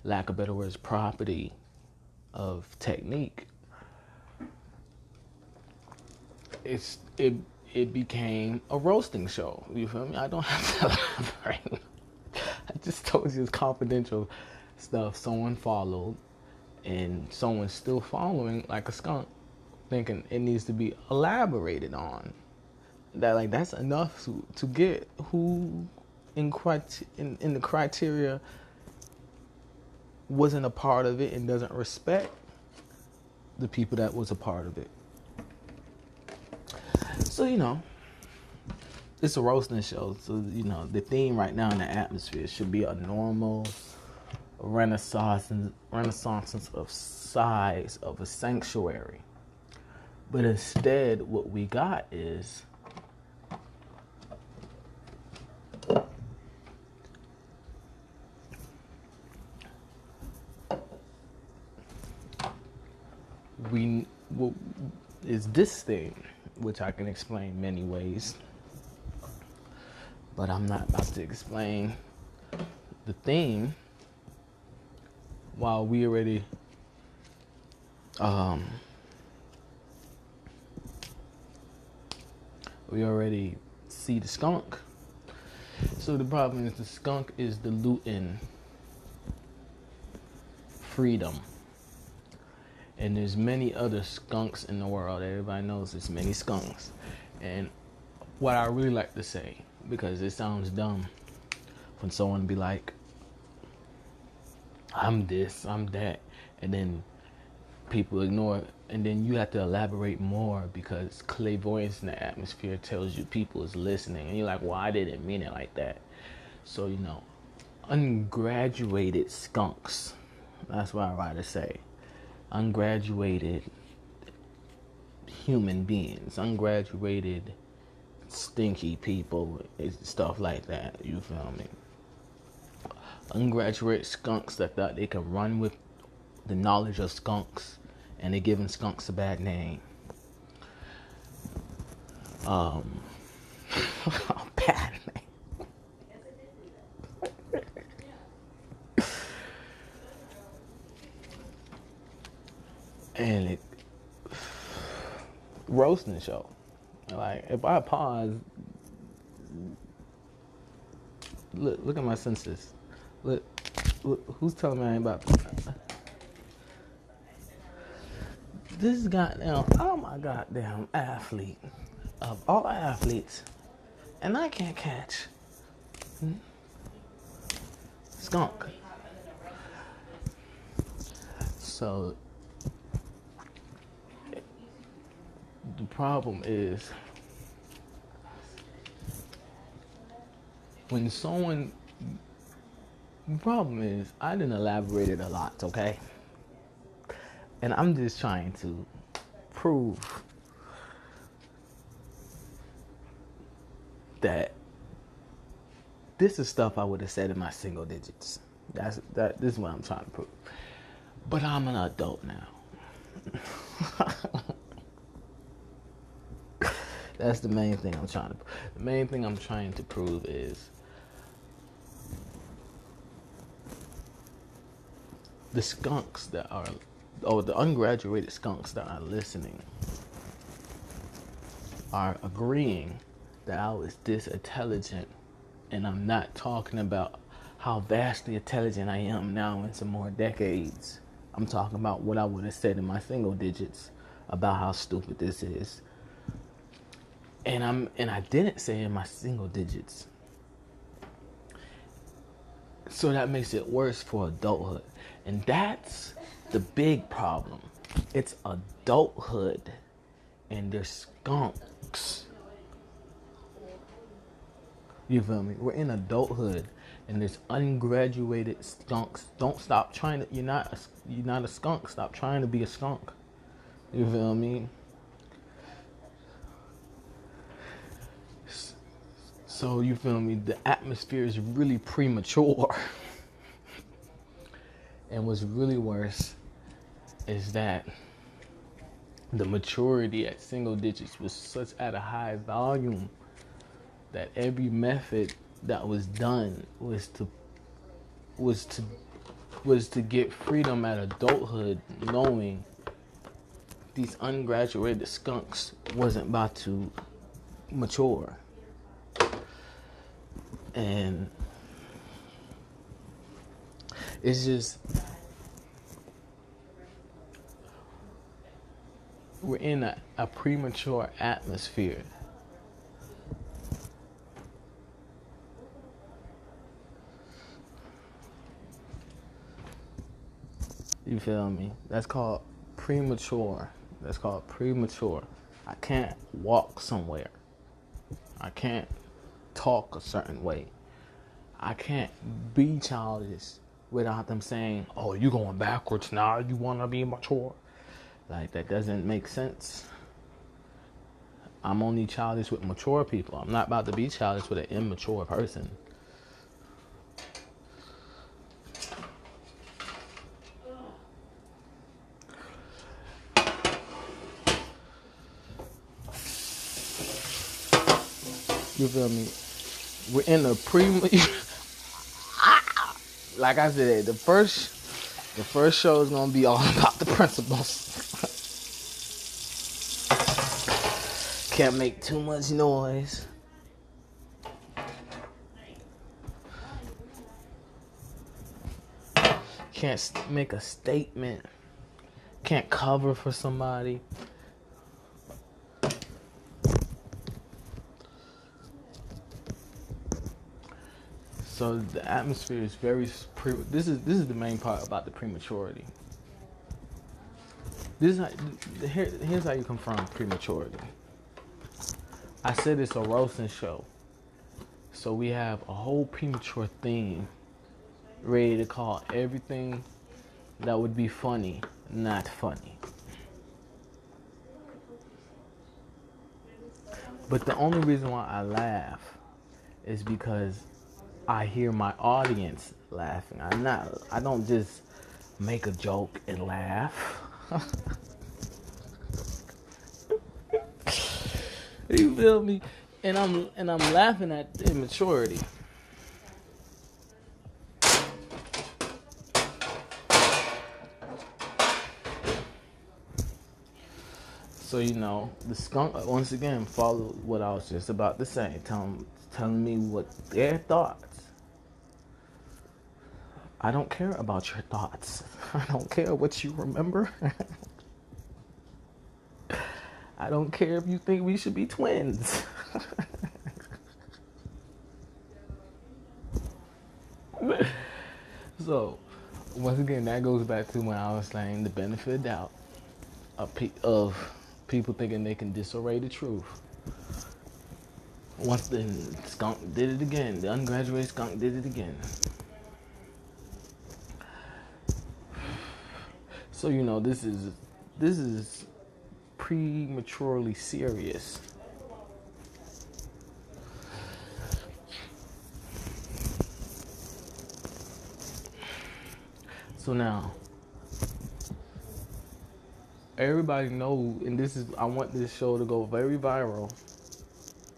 lack of better words, property of technique, it became a roasting show. You feel me? I don't have to elaborate. I just told you it's confidential stuff someone followed, and someone's still following like a skunk, thinking it needs to be elaborated on. That's enough to get who in the criteria wasn't a part of it and doesn't respect the people that was a part of it. So, it's a roasting show. So, the theme right now in the atmosphere should be a normal renaissance of size of a sanctuary. But instead, what we got is is this thing, which I can explain many ways, but I'm not about to explain the theme while we already see the skunk. So the problem is the skunk is diluting freedom. And there's many other skunks in the world. Everybody knows there's many skunks. And what I really like to say, because it sounds dumb when someone be like, I'm this, I'm that, and then people ignore it, and then you have to elaborate more because clairvoyance in the atmosphere tells you people is listening, and you're like, well, I didn't mean it like that. So, ungraduated skunks, that's what I rather say. Ungraduated human beings, ungraduated stinky people, stuff like that, you feel me? Ungraduated skunks that thought they could run with the knowledge of skunks, and they're giving skunks a bad name. Bad name. And it roasting show. Like, if I pause, look at my senses. Look, who's telling me I ain't about to? This goddamn, I'm a goddamn athlete of all athletes, and I can't catch skunk. So the problem is when someone. The problem is I didn't elaborate it a lot, okay? And I'm just trying to prove that this is stuff I would have said in my single digits. This is what I'm trying to prove. But I'm an adult now. That's the main thing I'm trying to prove. The main thing I'm trying to prove is the skunks that are, or the ungraduated skunks that are listening are agreeing that I was this intelligent, and I'm not talking about how vastly intelligent I am now in some more decades. I'm talking about what I would have said in my single digits about how stupid this is. And I didn't say in my single digits. So that makes it worse for adulthood. And that's the big problem. It's adulthood and they're skunks. You feel me? We're in adulthood and there's ungraduated skunks. Don't stop trying to, you're not a skunk. Stop trying to be a skunk. You feel me? So you feel me? The atmosphere is really premature. And what's really worse is that the maturity at single digits was such at a high volume that every method that was done was to get freedom at adulthood, knowing these ungraduated skunks wasn't about to mature. And it's just, we're in a premature atmosphere. You feel me? That's called premature. I can't walk somewhere. I can't talk a certain way. I can't be childish without them saying, oh, you going backwards now, you want to be mature. Like, that doesn't make sense. I'm only childish with mature people. I'm not about to be childish with an immature person. You feel me? We're in the like I said, the first show is gonna be all about the principles. Can't make too much noise. Can't make a statement. Can't cover for somebody. So the atmosphere is very. This is the main part about the prematurity. Here's how you confirm prematurity. I said it's a roasting show, so we have a whole premature theme ready to call everything that would be funny not funny. But the only reason why I laugh is because I hear my audience laughing. I don't just make a joke and laugh. You feel me? And I'm laughing at the immaturity. So the skunk once again followed what I was just about to say, telling me what their thoughts. I don't care about your thoughts. I don't care what you remember. I don't care if you think we should be twins. So, once again, that goes back to when I was saying the benefit of doubt of people thinking they can disarray the truth. Once the skunk did it again, the ungraduated skunk did it again. So this is prematurely serious. So now, everybody knows, and I want this show to go very viral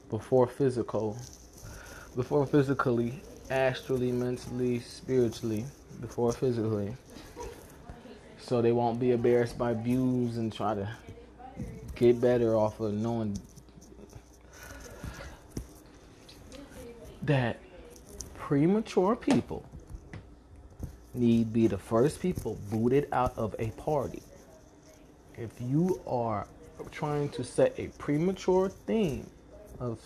before physically, astrally, mentally, spiritually, before physically. So they won't be embarrassed by views and try to get better off of knowing that premature people need be the first people booted out of a party. If you are trying to set a premature theme of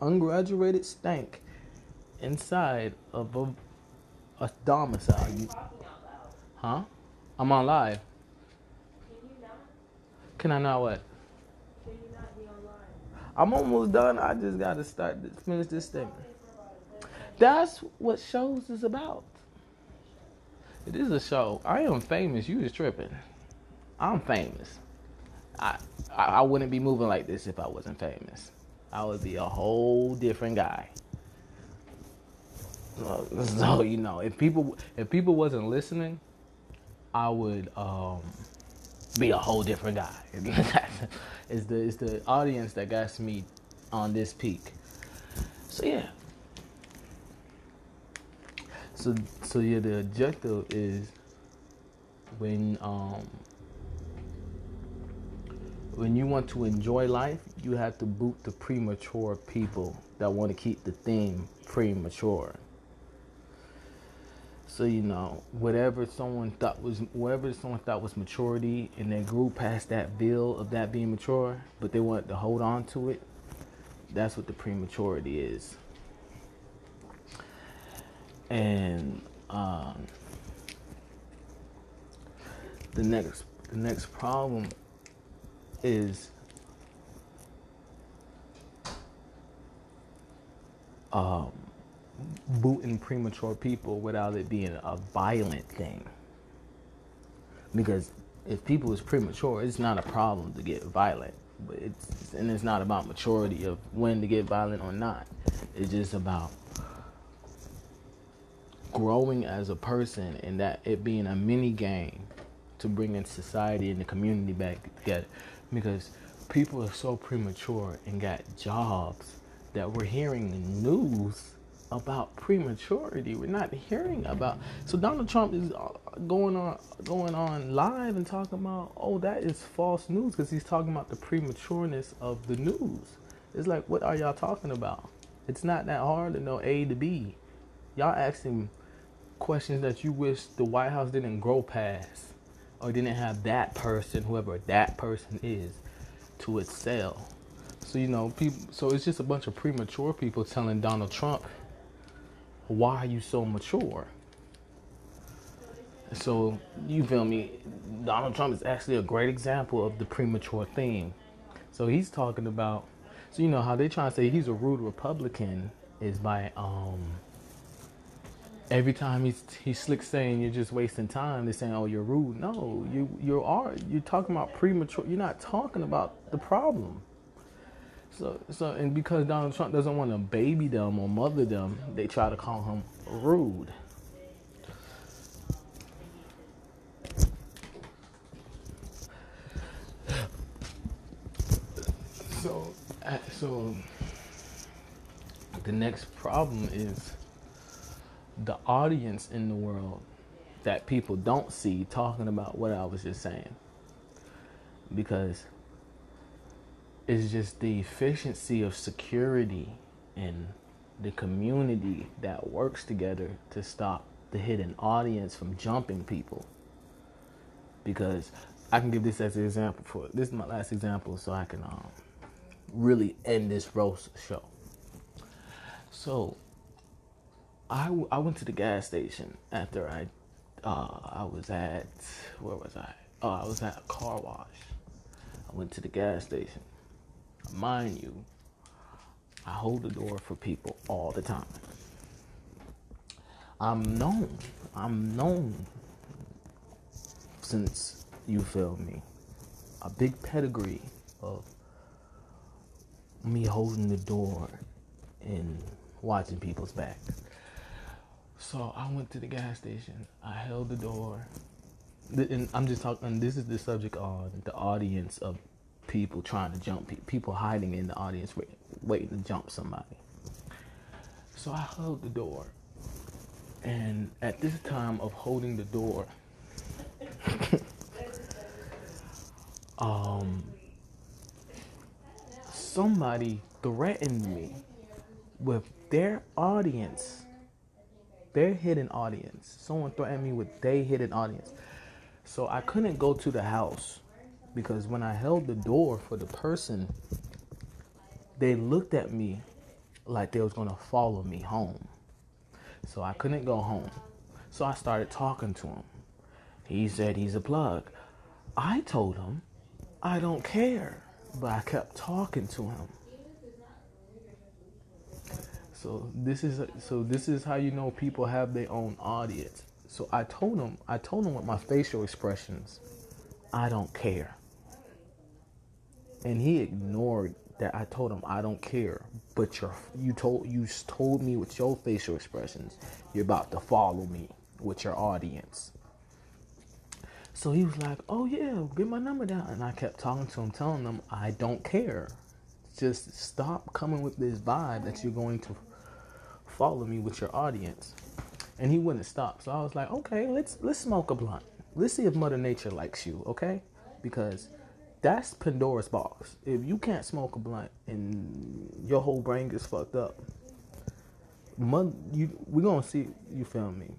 ungraduated stank inside of a domicile, huh? I'm on live. Can I not what? Can you not be on live? I'm almost done. I just gotta finish this thing. That's what shows is about. It is a show. I am famous. You just tripping. I'm famous. I wouldn't be moving like this if I wasn't famous. I would be a whole different guy. So if people wasn't listening, I would be a whole different guy. It's the audience that got me on this peak. So yeah. So yeah, the objective is when you want to enjoy life, you have to boot the premature people that want to keep the theme premature. So whatever someone thought was maturity, and they grew past that veil of that being mature, but they wanted to hold on to it. That's what the prematurity is. And the next problem is booting premature people without it being a violent thing. Because if people is premature, it's not a problem to get violent. But it's not about maturity of when to get violent or not. It's just about growing as a person, and that it being a mini game to bring in society and the community back together. Because people are so premature and got jobs that we're hearing the news about prematurity. We're not hearing about. So Donald Trump is going on live and talking about, oh, that is false news, because he's talking about the prematureness of the news. It's like, what are y'all talking about? It's not that hard to know A to B. Y'all asking questions that you wish the White House didn't grow past, or didn't have that person, whoever that person is, to excel. So, you know, people. So it's just a bunch of premature people telling Donald Trump, why are you so mature? So, you feel me? Donald Trump is actually a great example of the premature theme. So he's talking about, so you know how they try to say he's a rude Republican is by every time he's slick saying you're just wasting time, they're saying, oh, you're rude. No, you're talking about premature. You're not talking about the problem. So and because Donald Trump doesn't want to baby them or mother them, they try to call him rude. So the next problem is the audience in the world that people don't see talking about what I was just saying. Because it's just the efficiency of security and the community that works together to stop the hidden audience from jumping people. Because I can give this as an example. This is my last example, so I can really end this roast show. So I went to the gas station after I was at, where was I? Oh, I was at a car wash. I went to the gas station. Mind you, I hold the door for people all the time. I'm known since, you feel me, a big pedigree of me holding the door and watching people's back. So I went to the gas station. I held the door. And I'm just talking, this is the subject on the audience of people trying to jump, people hiding in the audience waiting to jump somebody. So I held the door. And at this time of holding the door, somebody threatened me with their audience, their hidden audience. Someone threatened me with their hidden audience. So I couldn't go to the house because when I held the door for the person, they looked at me like they was gonna follow me home. So I couldn't go home. So I started talking to him. He said he's a plug. I told him I don't care, but I kept talking to him. So this is how you know people have their own audience. So I told him with my facial expressions, I don't care. And he ignored that I told him I don't care, but you told me with your facial expressions you're about to follow me with your audience. So he was like, oh yeah, get my number down. And I kept talking to him, telling him I don't care. Just stop coming with this vibe that you're going to follow me with your audience. And he wouldn't stop. So I was like, okay, let's smoke a blunt. Let's see if Mother Nature likes you, okay? Because that's Pandora's box. If you can't smoke a blunt and your whole brain gets fucked up, we're gonna see. You feel me?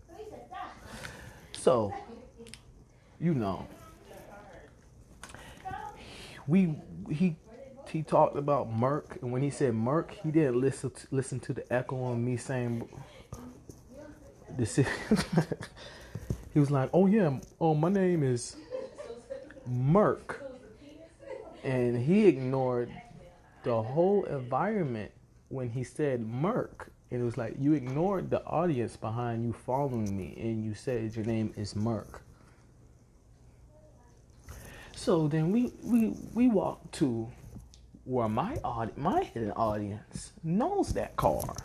So, you know, he talked about Merc, and when he said Merc, he didn't listen to the echo on me saying this. He was like, oh yeah, my name is Merc. And he ignored the whole environment when he said Merc. And it was like, you ignored the audience behind you following me, and you said your name is Merc. So then we walked to where my hidden audience knows that car.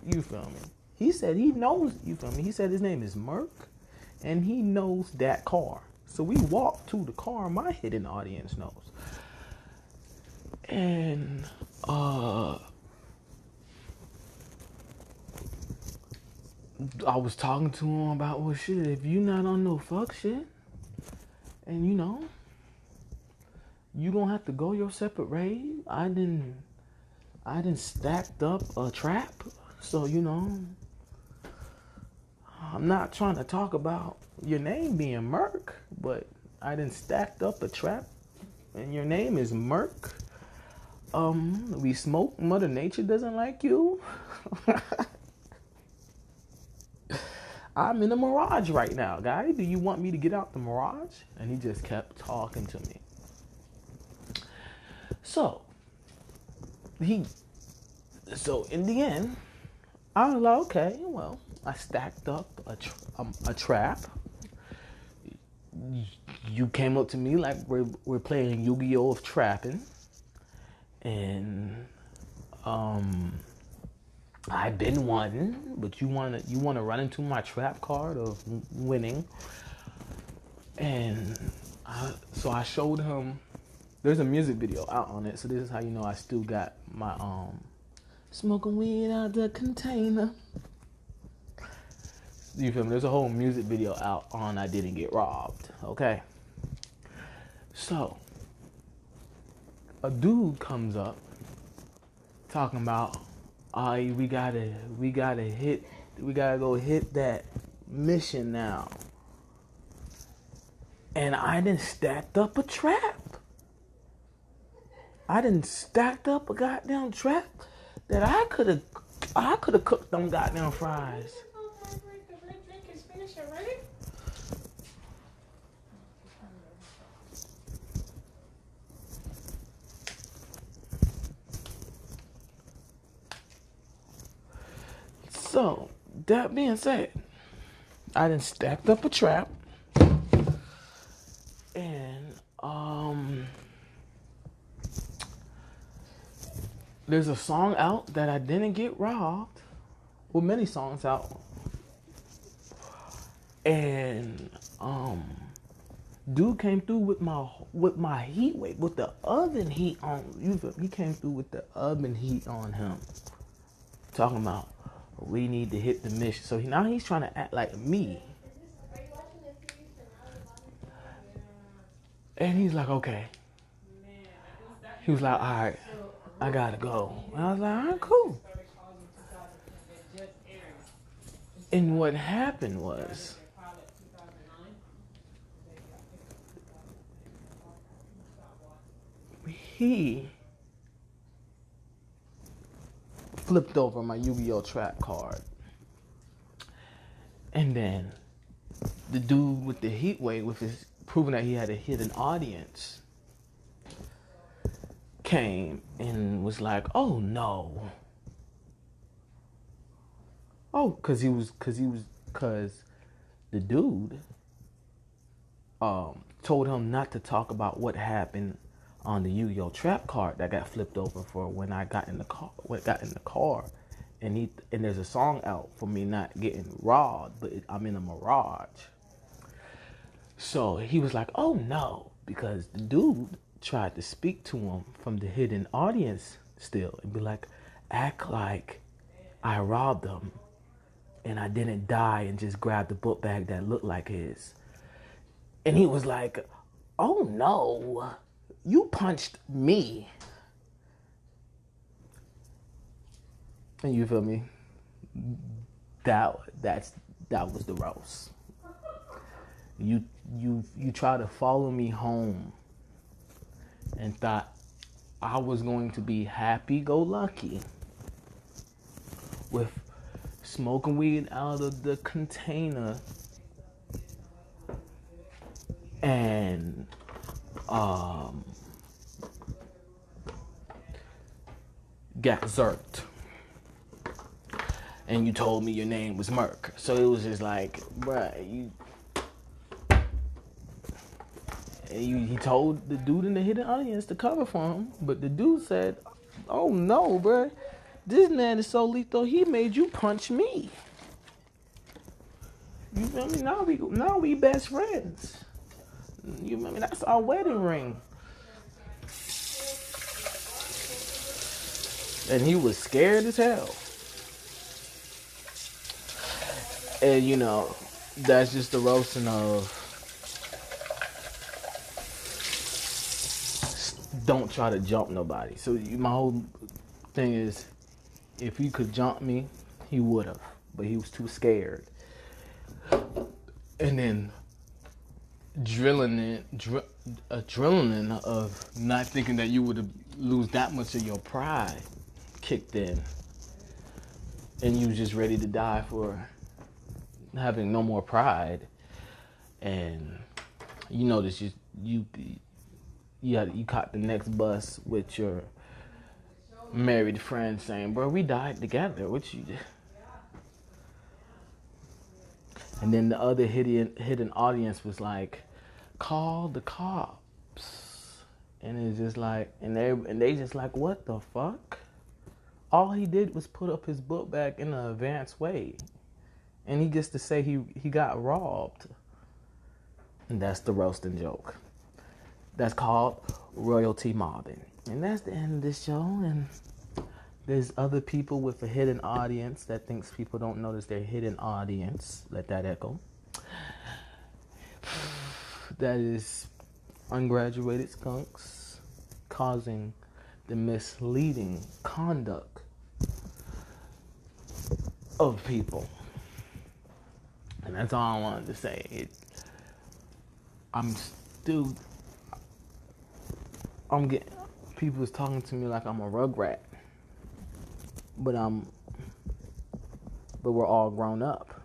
You feel me? He said he knows, you feel me? He said his name is Merc, and he knows that car. So we walked to the car my hidden audience knows. And I was talking to him about, well, shit, if you not on no fuck shit, and you know, you don't have to go your separate way. I didn't stacked up a trap, so you know, I'm not trying to talk about your name being Merc, but I didn't stacked up a trap, and your name is Merc. We smoke. Mother Nature doesn't like you. I'm in a mirage right now, guy. Do you want me to get out the mirage? And he just kept talking to me. So in the end, I was like, okay, well, I stacked up a trap. You came up to me like we're playing Yu-Gi-Oh! Of trapping, and I've been wanting, but you wanna run into my trap card of winning, and so I showed him. There's a music video out on it, so this is how you know I still got my smoking weed out the container. You feel me? There's a whole music video out on I Didn't Get Robbed. Okay, so a dude comes up talking about, we gotta go hit that mission now. And I done stacked up a trap. I done stacked up a goddamn trap that I could have cooked them goddamn fries. So, that being said, I done stacked up a trap, and there's a song out that I didn't get robbed. Well, many songs out, and dude came through with my heat wave, with the oven heat on. He came through with the oven heat on him, talking about, we need to hit the mission. So now he's trying to act like me. And he's like, okay. He was like, all right, I gotta go. And I was like, all right, cool. And what happened was, he flipped over my Yu-Gi-Oh! Trap card. And then the dude with the heat wave, with his proving that he had a hidden audience, came and was like, oh no. Oh, cause the dude told him not to talk about what happened on the Yu-Gi-Oh! Trap card that got flipped over for when I got in the car. And there's a song out for me not getting robbed, but I'm in a mirage. So he was like, oh no, because the dude tried to speak to him from the hidden audience still and be like, act like I robbed him and I didn't die and just grabbed the book bag that looked like his. And he was like, oh no, you punched me. And you feel me? That was the roast. You try to follow me home and thought I was going to be happy-go-lucky with smoking weed out of the container and got zerked. And you told me your name was Merc. So it was just like, bruh, he told the dude in the hidden audience to cover for him. But the dude said, oh no, bruh, this man is so lethal, he made you punch me. You feel me? Now we best friends. You feel me? That's our wedding ring. And he was scared as hell. And you know, that's just the roasting of don't try to jump nobody. So my whole thing is, if he could jump me, he would have, but he was too scared. And then adrenaline of not thinking that you would lose that much of your pride kicked in, and you was just ready to die for having no more pride. And you notice you caught the next bus with your married friend saying, "Bro, we died together. What you?" And then the other hidden audience was like, "Call the cops." And it's just like, and they just like, "What the fuck?" All he did was put up his book bag in an advanced way, and he gets to say he got robbed. And that's the roasting joke. That's called royalty mobbing. And that's the end of this show. And there's other people with a hidden audience that thinks people don't notice their hidden audience. Let that echo. That is ungraduated skunks causing the misleading conduct of people. And that's all I wanted to say. I'm getting, people is talking to me like I'm a rugrat, but we're all grown up.